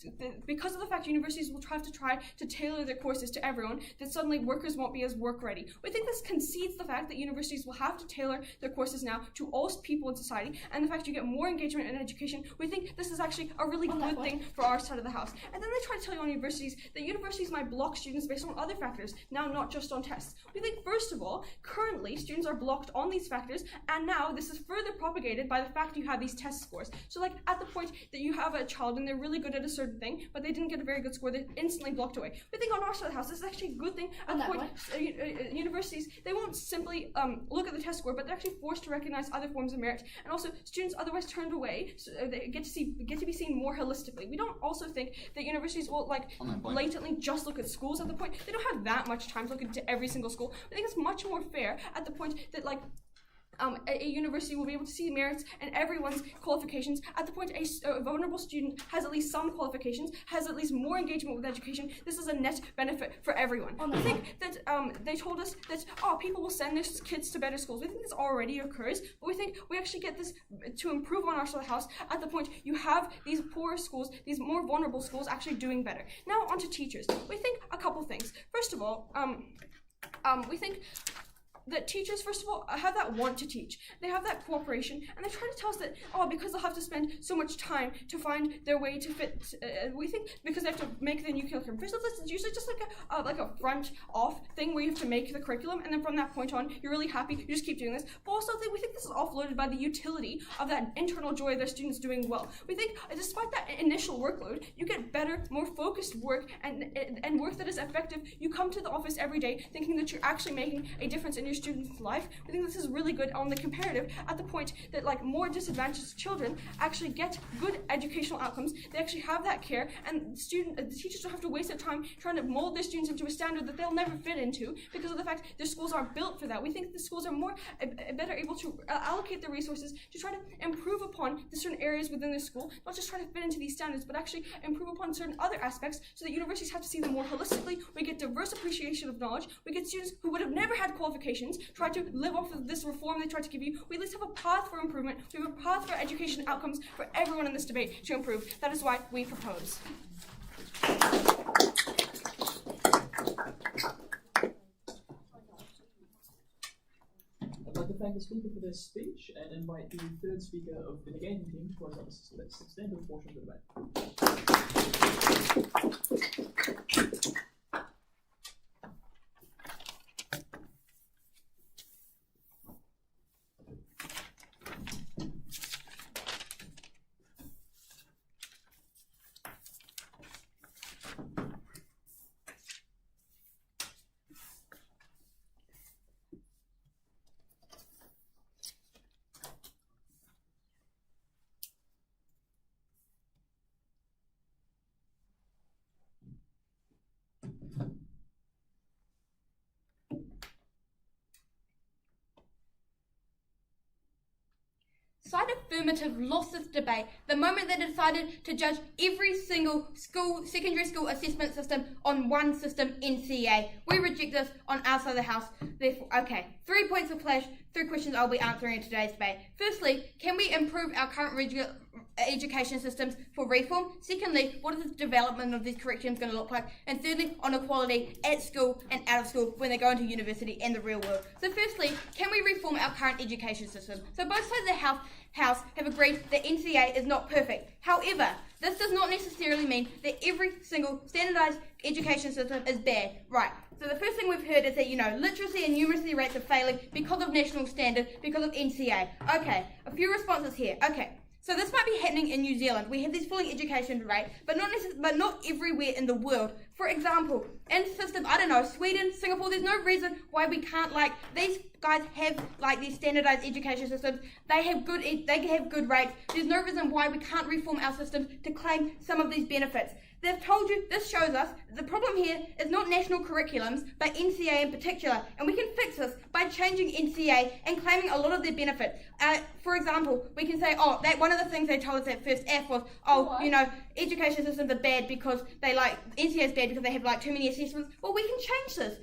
because of the fact universities will try to tailor their courses to everyone, that suddenly workers won't be as work ready. We think this concedes the fact that universities will have to tailor their courses now to all people in society, and the fact you get more engagement in education. We think this is actually a really good thing for our side of the house. And then they try to tell you on universities that universities might block students based on other factors, now not just on tests. We think first of all, currently students are blocked on these factors, and now this is further propagated by the fact you have these test scores. So at the point that you have a child and they're really good at a certain thing, but they didn't get a very good score, they're instantly blocked away. We think on our side of the house, this is actually a good thing. At the point, universities, they won't simply look at the test score, but they're actually forced to recognize other forms of merit, and also students otherwise turned away, so they get to be seen more holistically. We don't also think that universities will blatantly just look at schools. At the point, they don't have that much time to look into every single school. I think it's much more fair at the point that a university will be able to see merits and everyone's qualifications. At the point a vulnerable student has at least some qualifications, has at least more engagement with education, this is a net benefit for everyone. I think that they told us that people will send their kids to better schools. We think this already occurs, but we think we actually get this to improve on our side of the house at the point you have these poorer schools, these more vulnerable schools actually doing better. Now onto teachers. We think a couple things. First of all, we think that teachers, first of all, have that want to teach. They have that cooperation, and they try to tell us that, because they'll have to spend so much time to find their way to fit, we think because they have to make the new curriculum. First of all, it's usually just like a front-off thing where you have to make the curriculum, and then from that point on, you're really happy, you just keep doing this. But also, we think this is offloaded by the utility of that internal joy of their students doing well. We think, despite that initial workload, you get better, more focused work, and work that is effective. You come to the office every day thinking that you're actually making a difference in your student's life. We think this is really good on the comparative at the point that more disadvantaged children actually get good educational outcomes. They actually have that care, and the teachers don't have to waste their time trying to mold their students into a standard that they'll never fit into because of the fact their schools aren't built for that. We think the schools are better able to allocate their resources to try to improve upon the certain areas within the school, not just try to fit into these standards, but actually improve upon certain other aspects so that universities have to see them more holistically. We get diverse appreciation of knowledge. We get students who would have never had qualifications try to live off of this reform they try to give you. We at least have a path for improvement. We have a path for education outcomes for everyone in this debate to improve. That is why we propose. I'd like to thank the speaker for their speech and invite the third speaker of the negating team to close out this substantive portion of the debate. Side affirmative lost this debate the moment they decided to judge every single secondary school assessment system on one system, NCEA. We reject this on our side of the house. Therefore, okay, 3 points of clash, 3 questions I'll be answering in today's debate. Firstly, can we improve our current education systems for reform? Secondly, what is the development of these curriculums going to look like? And thirdly, on equality at school and out of school when they go into university and the real world. So firstly, can we reform our current education system? So both sides of the house have agreed that NCEA is not perfect. However, this does not necessarily mean that every single standardised education system is bad. Right. So the first thing we've heard is that, literacy and numeracy rates are failing because of national standard, because of NCEA. Okay, a few responses here. Okay. So this might be happening in New Zealand. We have this falling education rate, but not everywhere in the world. For example, in systems, Sweden, Singapore, there's no reason why we can't, these guys have, these standardized education systems. They have good rates. There's no reason why we can't reform our systems to claim some of these benefits. They've told you, this shows us, the problem here is not national curriculums, but NCEA in particular. And we can fix this by changing NCEA and claiming a lot of their benefits. For example, we can say, one of the things they told us at first F was, education systems are bad because NCEA is bad because they have too many assessments. Well, we can change this.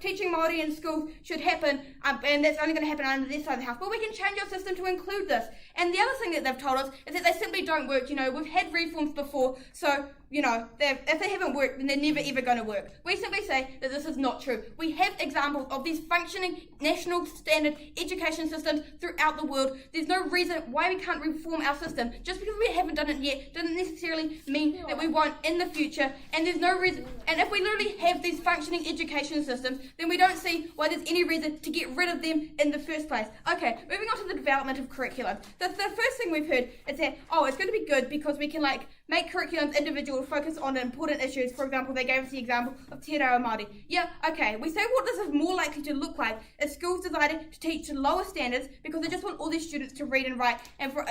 Teaching Māori in schools should happen, and that's only going to happen under this side of the house. But we can change our system to include this. And the other thing that they've told us is that they simply don't work. We've had reforms before, so if they haven't worked, then they're never ever going to work. We simply say that this is not true. We have examples of these functioning national standard education systems throughout the world. There's no reason why we can't reform our system. Just because we haven't done it yet doesn't necessarily mean that we won't in the future. And there's no reason. And if we literally have these functioning education systems, then we don't see why there's any reason to get rid of them in the first place. Okay, moving on to the development of curriculum. The first thing we've heard is that, it's going to be good because we can make curriculums individual, focus on important issues. For example, they gave us the example of Te Reo Māori. Yeah, okay, we say what this is more likely to look like is schools decided to teach to lower standards because they just want all these students to read and write and low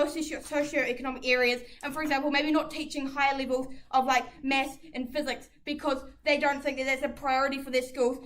socioeconomic areas, and for example, maybe not teaching higher levels of maths and physics because they don't think that that's a priority for their schools.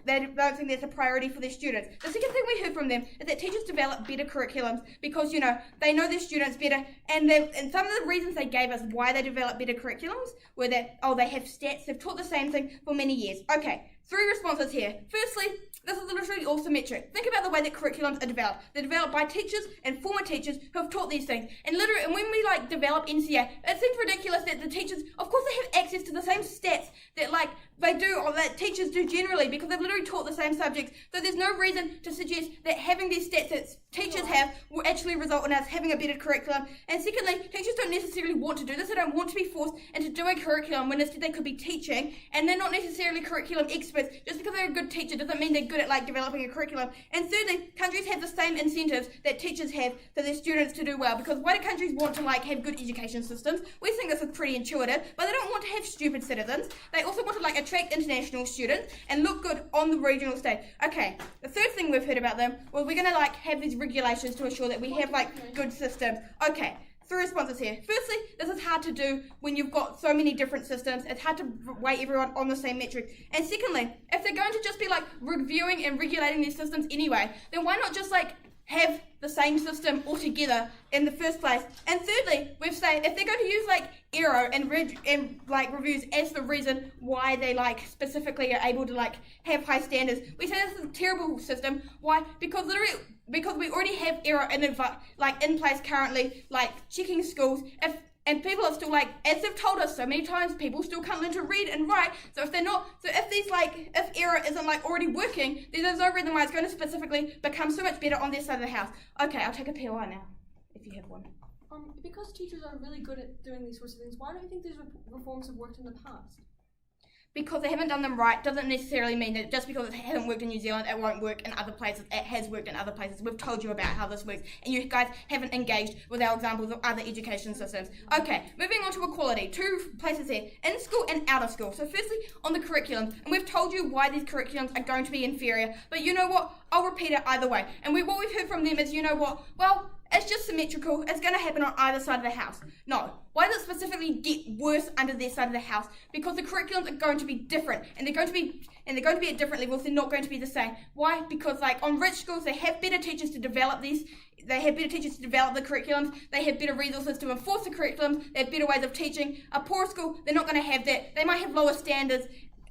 They don't think that's a priority for their students. The second thing we heard from them is that teachers develop better curriculums because, they know their students better. And some of the reasons they gave us why they develop better curriculums were that, they have stats. They've taught the same thing for many years. Okay, 3 responses here. Firstly, this is literally all symmetric. Think about the way that curriculums are developed. They're developed by teachers and former teachers who have taught these things. And literally, and when we develop NCEA, it seems ridiculous that the teachers, of course, they have access to the same stats that they do or that teachers do generally because they've literally taught the same subjects. So there's no reason to suggest that having these stats that teachers have will actually result in us having a better curriculum. And secondly, teachers don't necessarily want to do this. They don't want to be forced into doing curriculum when instead they could be teaching, and they're not necessarily curriculum experts. Just because they're a good teacher doesn't mean they're good at developing a curriculum. And thirdly, countries have the same incentives that teachers have for their students to do well, because why do countries want to have good education systems? We think this is pretty intuitive, but they don't want to have stupid citizens. They also want to attract international students and look good on the regional stage. Okay, the third thing we've heard about them was we're going to have these regulations to ensure that we have good systems. Okay, 3 responses here. Firstly, this is hard to do when you've got so many different systems. It's hard to weight everyone on the same metric. And secondly, if they're going to just be reviewing and regulating these systems anyway, then why not just have the same system altogether in the first place? And thirdly, we've said if they're going to use error and reviews as the reason why they specifically are able to have high standards, we say this is a terrible system. Why? Because we already have error in place currently, checking schools. And people are still as they've told us so many times, people still can't learn to read and write. So if if error isn't already working, then there's no reason why it's going to specifically become so much better on their side of the house. Okay, I'll take a POI now, if you have one. Because teachers are really good at doing these sorts of things, why don't you think these reforms have worked in the past? Because they haven't done them right doesn't necessarily mean that just because it hasn't worked in New Zealand, it won't work in other places. It has worked in other places. We've told you about how this works, and you guys haven't engaged with our examples of other education systems. Okay, moving on to equality. 2 places here, in school and out of school. So firstly, on the curriculum, and we've told you why these curriculums are going to be inferior, but you know what? I'll repeat it either way. And what we've heard from them is, you know what? Well, it's just symmetrical. It's going to happen on either side of the house. No. Why does it specifically get worse under their side of the house? Because the curriculums are going to be different, and they're going to be at different levels. They're not going to be the same. Why? Because on rich schools, they have better teachers to develop these. They have better teachers to develop the curriculums. They have better resources to enforce the curriculums. They have better ways of teaching. A poor school, they're not going to have that. They might have lower standards,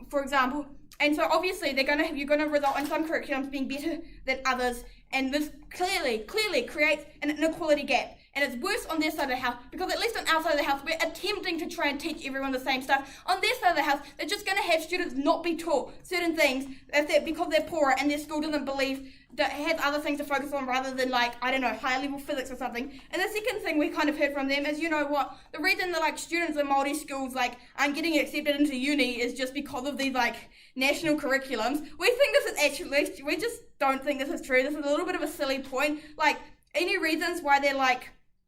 for example. And so obviously you're going to result in some curriculums being better than others, and this clearly creates an inequality gap. And it's worse on their side of the house, because at least on our side of the house, we're attempting to try and teach everyone the same stuff. On their side of the house, they're just going to have students not be taught certain things because they're poorer and their school doesn't believe that has other things to focus on rather than higher level physics or something. And the second thing we kind of heard from them is, you know what, the reason that students in Māori schools aren't getting accepted into uni is just because of these national curriculums. We think this is actually, we just don't think this is true. This is a little bit of a silly point. Any reasons why they're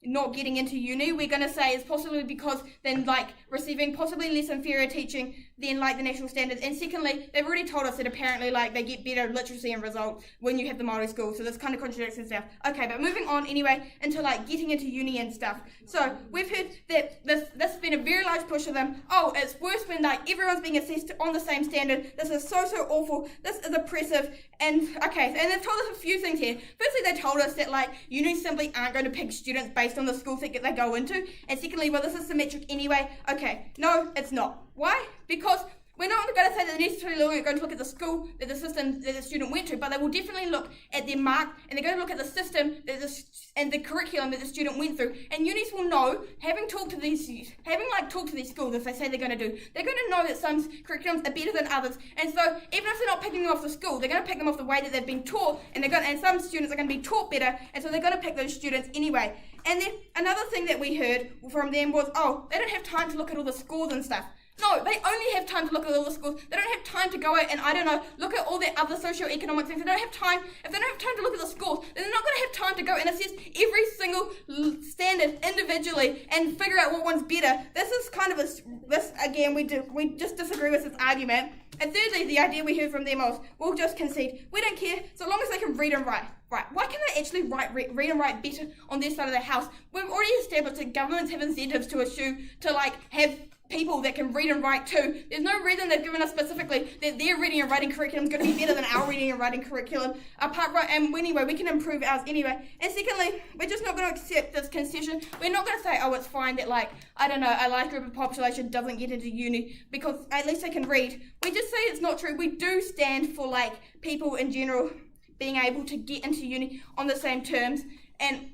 not getting into uni, we're going to say is possibly because then receiving possibly less inferior teaching than the national standards. And secondly, they've already told us that apparently they get better literacy and results when you have the Māori school, so this kind of contradicts itself. Okay, but moving on anyway into getting into uni and stuff. So we've heard that this has been a very large push of them. Oh, it's worse when everyone's being assessed on the same standard. This is so awful. This is oppressive. And okay, and they've told us a few things here. Firstly, they told us that unis simply aren't going to pick students based on the schools that they go into. And secondly, well, this is symmetric anyway. Okay, no, it's not. Why? Because we're not going to say that they're necessarily going to look at the school that the system that the student went to, but they will definitely look at their mark, and they're going to look at the system and the curriculum that the student went through. And unis will know, having talked to these schools, as they say they're going to do, they're going to know that some curriculums are better than others. And so even if they're not picking them off the school, they're going to pick them off the way that they've been taught, and some students are going to be taught better, and so they're going to pick those students anyway. And then another thing that we heard from them was, oh, they don't have time to look at all the scores and stuff. No, they only have time to look at all the schools. They don't have time to go out and, look at all the other socio-economic things. They don't have time. If they don't have time to look at the schools, then they're not going to have time to go and assess every single standard individually and figure out what one's better. This is kind of we just disagree with this argument. And thirdly, the idea we heard from them was, we'll just concede. We don't care, so long as they can read and write. right? Why can't they actually read and write better on their side of the house? We've already established that governments have incentives to like have people that can read and write too. There's no reason they've given us specifically that their reading and writing curriculum is going to be better than our reading and writing curriculum. And anyway, we can improve ours anyway. And secondly, we're just not going to accept this concession. We're not going to say, oh, it's fine that, like, I don't know, a large group of population doesn't get into uni because at least they can read. We just say it's not true. We do stand for, like, people in general being able to get into uni on the same terms. And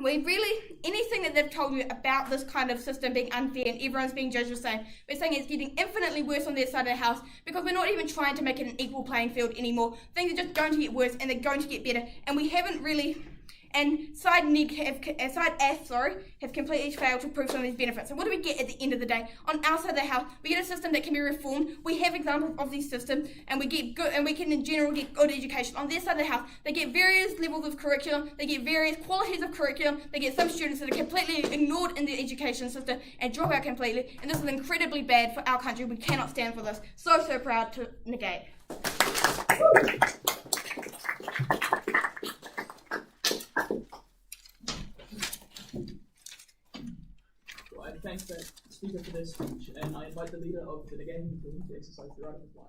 we really, anything that they've told you about this kind of system being unfair and everyone's being judged the same, we're saying it's getting infinitely worse on their side of the house because we're not even trying to make it an equal playing field anymore. Things are just going to get worse and they're going to get better, and we haven't really. And side AFF have completely failed to prove some of these benefits. So what do we get at the end of the day? On our side of the house, we get a system that can be reformed. We have examples of these systems, and we get good, and we can in general get good education. On their side of the house, they get various levels of curriculum, they get various qualities of curriculum, they get some students that are completely ignored in the education system and drop out completely, and this is incredibly bad for our country. We cannot stand for this. So proud to negate. I thank the speaker for their speech, and I invite the leader of the negating team to exercise the right of reply.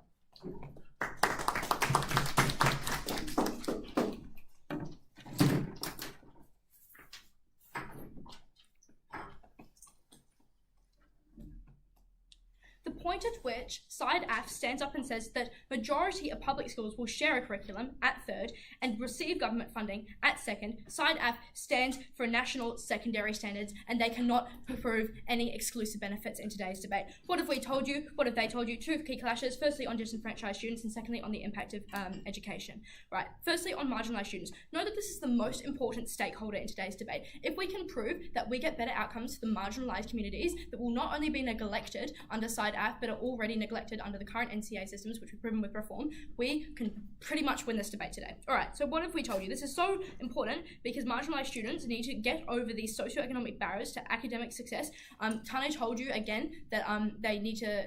The point at which side AFF stands up and says that majority of public schools will share a curriculum at third and receive government funding at second, side AFF stands for national secondary standards, and they cannot prove any exclusive benefits in today's debate. What have we told you? What have they told you? Two key clashes, firstly on disenfranchised students and secondly on the impact of education. Right, firstly on marginalised students. Know that this is the most important stakeholder in today's debate. If we can prove that we get better outcomes for the marginalised communities that will not only be neglected under side AFF but are already neglected under the current NCEA systems, which we've proven with reform, we can pretty much win this debate today. Alright, so what have we told you? This is so important because marginalised students need to get over these socioeconomic barriers to academic success. Tane told you again that they need to,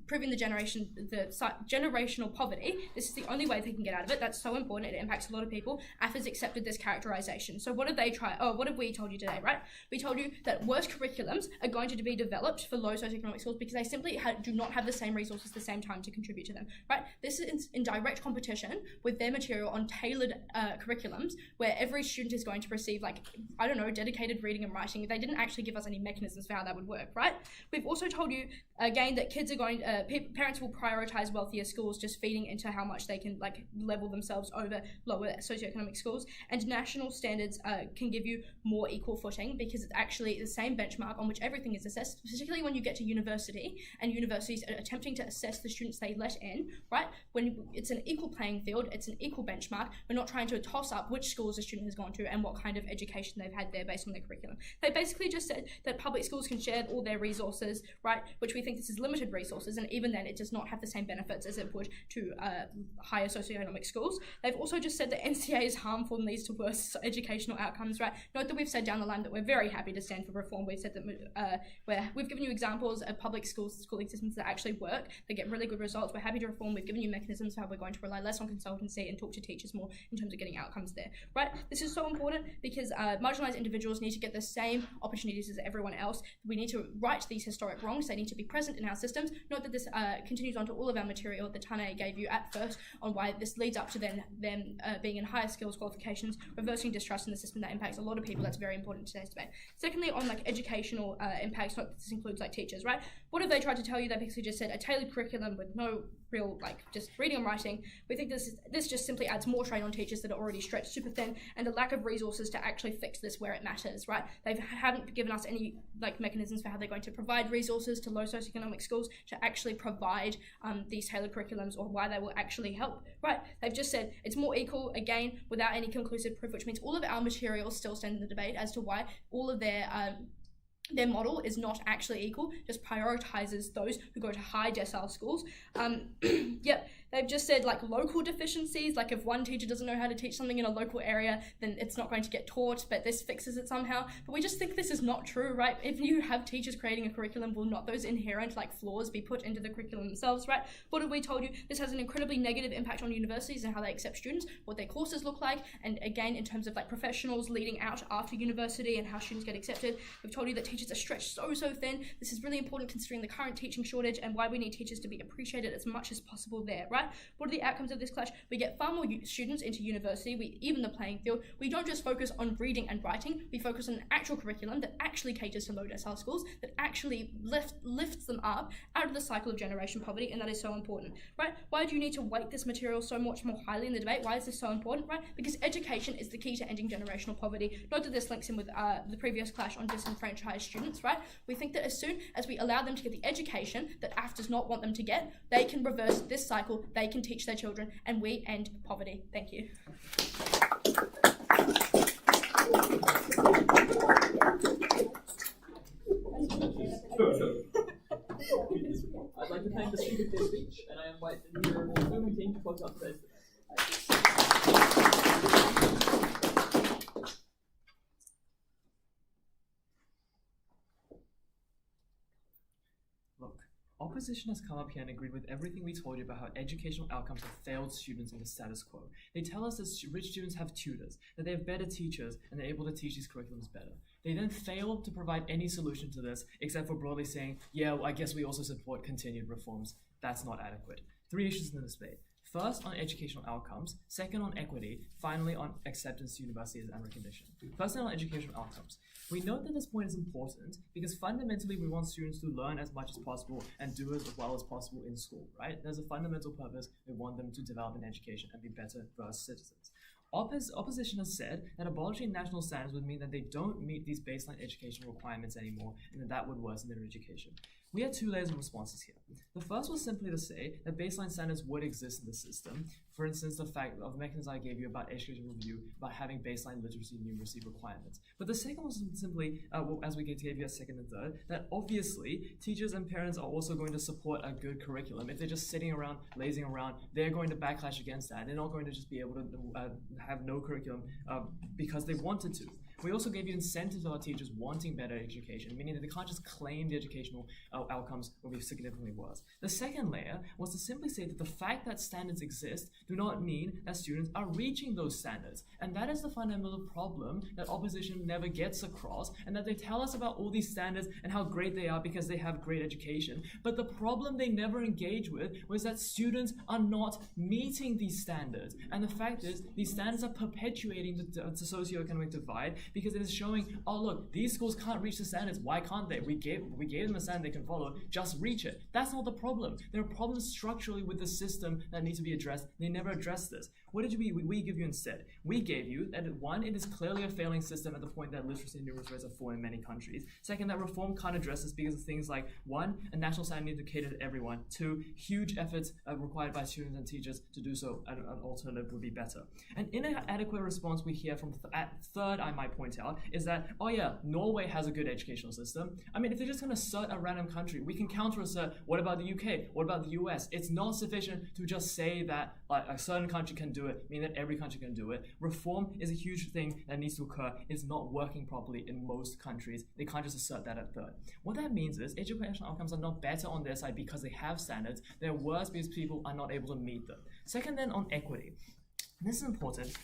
proving the generational poverty, this is the only way they can get out of it. That's so important, it impacts a lot of people. AFF has accepted this characterisation. So what have they tried? Oh, what have we told you today, right? We told you that worse curriculums are going to be developed for low socioeconomic schools because they simply do not have the same resources at the same time to contribute to them, right? This is in direct competition with their material on tailored curriculums where every student is going to receive, like, I don't know, dedicated reading and writing. They didn't actually give us any mechanisms for how that would work, right? We've also told you, again, that kids are going, parents will prioritise wealthier schools, just feeding into how much they can, like, level themselves over lower socioeconomic schools, and national standards can give you more equal footing because it's actually the same benchmark on which everything is assessed, particularly when you get to university and universities are attempting to assess the students they let in, right? When it's an equal playing field, it's an equal benchmark. We're not trying to toss up which schools a student has gone to and what kind of education they've had there based on their curriculum. They basically just said that public schools can share all their resources, right? Which we think this is limited resources, and even then it does not have the same benefits as it would to higher socioeconomic schools. They've also just said that NCEA is harmful and leads to worse educational outcomes, right? Note that we've said down the line that we're very happy to stand for reform. We've said that where we've given you examples of public schooling systems that actually work, they get really good results. We're happy to reform. We've given you mechanisms for how we're going to rely less on consultancy and talk to teachers more in terms of getting outcomes there, right? This is so important because marginalised individuals need to get the same opportunities as everyone else. We need to right these historic wrongs. They need to be present in our systems. Note that this continues on to all of our material that Tane gave you at first on why this leads up to them being in higher skills qualifications, reversing distrust in the system that impacts a lot of people. That's very important in today's debate. Secondly, on like educational impacts, not that this includes like teachers, right? What have they tried to tell you? They basically just said a tailored curriculum with no real, like, just reading and writing. We think this just simply adds more strain on teachers that are already stretched super thin, and a lack of resources to actually fix this where it matters, right? They haven't given us any like mechanisms for how they're going to provide resources to low socioeconomic schools to actually provide these tailored curriculums, or why they will actually help, right? They've just said it's more equal, again, without any conclusive proof, which means all of our materials still stand in the debate as to why all of their model is not actually equal, just prioritises those who go to high decile schools. Yep, They've just said like local deficiencies, like if one teacher doesn't know how to teach something in a local area, then it's not going to get taught, but this fixes it somehow. But we just think this is not true, right? If you have teachers creating a curriculum, will not those inherent like flaws be put into the curriculum themselves, right? What have we told you? This has an incredibly negative impact on universities and how they accept students, what their courses look like, and again, in terms of like professionals leading out after university and how students get accepted. We've told you that teachers are stretched so thin. This is really important considering the current teaching shortage and why we need teachers to be appreciated as much as possible there, right? What are the outcomes of this clash? We get far more students into university, we even the playing field. We don't just focus on reading and writing, we focus on an actual curriculum that actually caters to low decile schools, that actually lifts them up out of the cycle of generation poverty, and that is so important, right? Why do you need to weight this material so much more highly in the debate? Why is this so important, right? Because education is the key to ending generational poverty. Note that this links in with the previous clash on disenfranchised students, right? We think that as soon as we allow them to get the education that AFF does not want them to get, they can reverse this cycle, they can teach their children, and we end poverty. Thank you. I'd like to thank the speaker for their speech, and I invite the new moving team to close out today's debate. Look, opposition has come up here and agreed with everything we told you about how educational outcomes have failed students in the status quo. They tell us that rich students have tutors, that they have better teachers, and they're able to teach these curriculums better. They then fail to provide any solution to this, except for broadly saying, yeah, well, I guess we also support continued reforms. That's not adequate. 3 issues in this debate. First, on educational outcomes. Second, on equity. Finally, on acceptance to universities and recognition. First, on educational outcomes. We note that this point is important because fundamentally we want students to learn as much as possible and do as well as possible in school, right? There's a fundamental purpose. We want them to develop an education and be better versed citizens. Opposition has said that abolishing national standards would mean that they don't meet these baseline educational requirements anymore, and that would worsen their education. We had 2 layers of responses here. The first was simply to say that baseline standards would exist in the system. For instance, the fact of the mechanism I gave you about education review, about having baseline literacy and numeracy requirements. But the second was simply, as we gave you a second and third, that obviously teachers and parents are also going to support a good curriculum. If they're just sitting around, lazing around, they're going to backlash against that. They're not going to just be able to have no curriculum because they wanted to. We also gave you incentives for our teachers wanting better education, meaning that they can't just claim the educational outcomes will be significantly worse. The second layer was to simply say that the fact that standards exist do not mean that students are reaching those standards. And that is the fundamental problem that opposition never gets across, and that they tell us about all these standards and how great they are because they have great education. But the problem they never engage with was that students are not meeting these standards. And the fact is, these standards are perpetuating the socioeconomic divide, because it is showing, oh look, these schools can't reach the standards. Why can't they? We gave them a standard they can follow. Just reach it. That's not the problem. There are problems structurally with the system that need to be addressed. They never address this. What did we give you instead? We gave you that, one, it is clearly a failing system at the point that literacy and numeracy rates are falling in many countries. Second, that reform can't address this because of things like, one, a national standard needs to cater to everyone. Two, huge efforts required by students and teachers to do so. An alternative would be better. An inadequate response we hear from third, I might point out, is that, oh yeah, Norway has a good educational system. I mean, if they're just going to assert a random country, we can counter-assert, what about the UK? What about the US? It's not sufficient to just say that a certain country can do it, meaning that every country can do it. Reform is a huge thing that needs to occur. It's not working properly in most countries. They can't just assert that at third. What that means is educational outcomes are not better on their side because they have standards. They're worse because people are not able to meet them. Second, then, on equity. This is important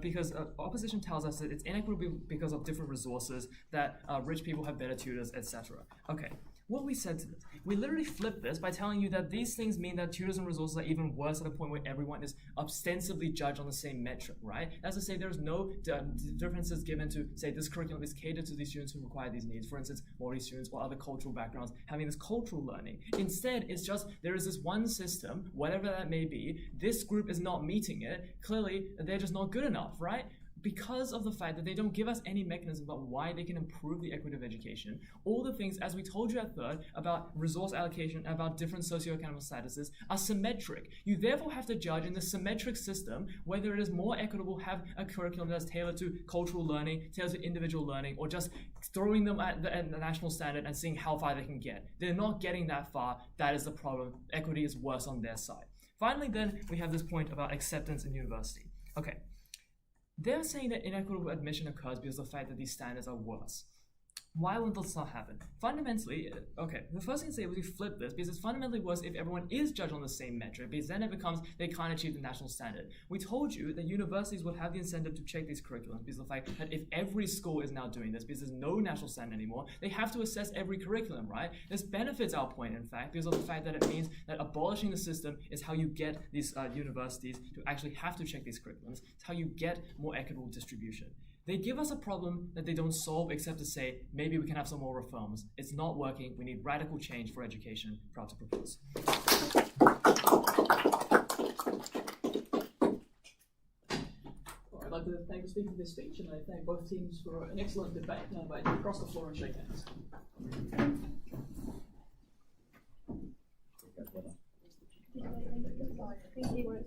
because opposition tells us that it's inequitable because of different resources, that rich people have better tutors, etc. Okay, what we said to this, we literally flipped this by telling you that these things mean that tutors and resources are even worse at a point where everyone is ostensibly judged on the same metric, right? That's to say there's no differences given to, say, this curriculum is catered to these students who require these needs. For instance, Maori students or other cultural backgrounds having this cultural learning. Instead, it's just there is this one system, whatever that may be, this group is not meeting it. Clearly, they're just not good enough, right? Because of the fact that they don't give us any mechanism about why they can improve the equity of education. All the things, as we told you at third, about resource allocation, about different socioeconomic statuses, are symmetric. You therefore have to judge in the symmetric system whether it is more equitable to have a curriculum that's tailored to cultural learning, tailored to individual learning, or just throwing them at the national standard and seeing how far they can get. They're not getting that far. That is the problem. Equity is worse on their side. Finally, then, we have this point about acceptance in university. Okay, they're saying that inequitable admission occurs because of the fact that these standards are worse. Why would this not happen? Fundamentally, okay, the first thing to say is we flip this because it's fundamentally worse if everyone is judged on the same metric, because then it becomes they can't achieve the national standard. We told you that universities would have the incentive to check these curriculums because of the fact that if every school is now doing this, because there's no national standard anymore, they have to assess every curriculum, right? This benefits our point, in fact, because of the fact that it means that abolishing the system is how you get these universities to actually have to check these curriculums. It's how you get more equitable distribution. They give us a problem that they don't solve except to say, maybe we can have some more reforms. It's not working. We need radical change for education. Proud to propose. I'd like to thank the speaker for this speech, and I thank both teams for an excellent debate. Now I invite you across the floor and shake hands. Thank you.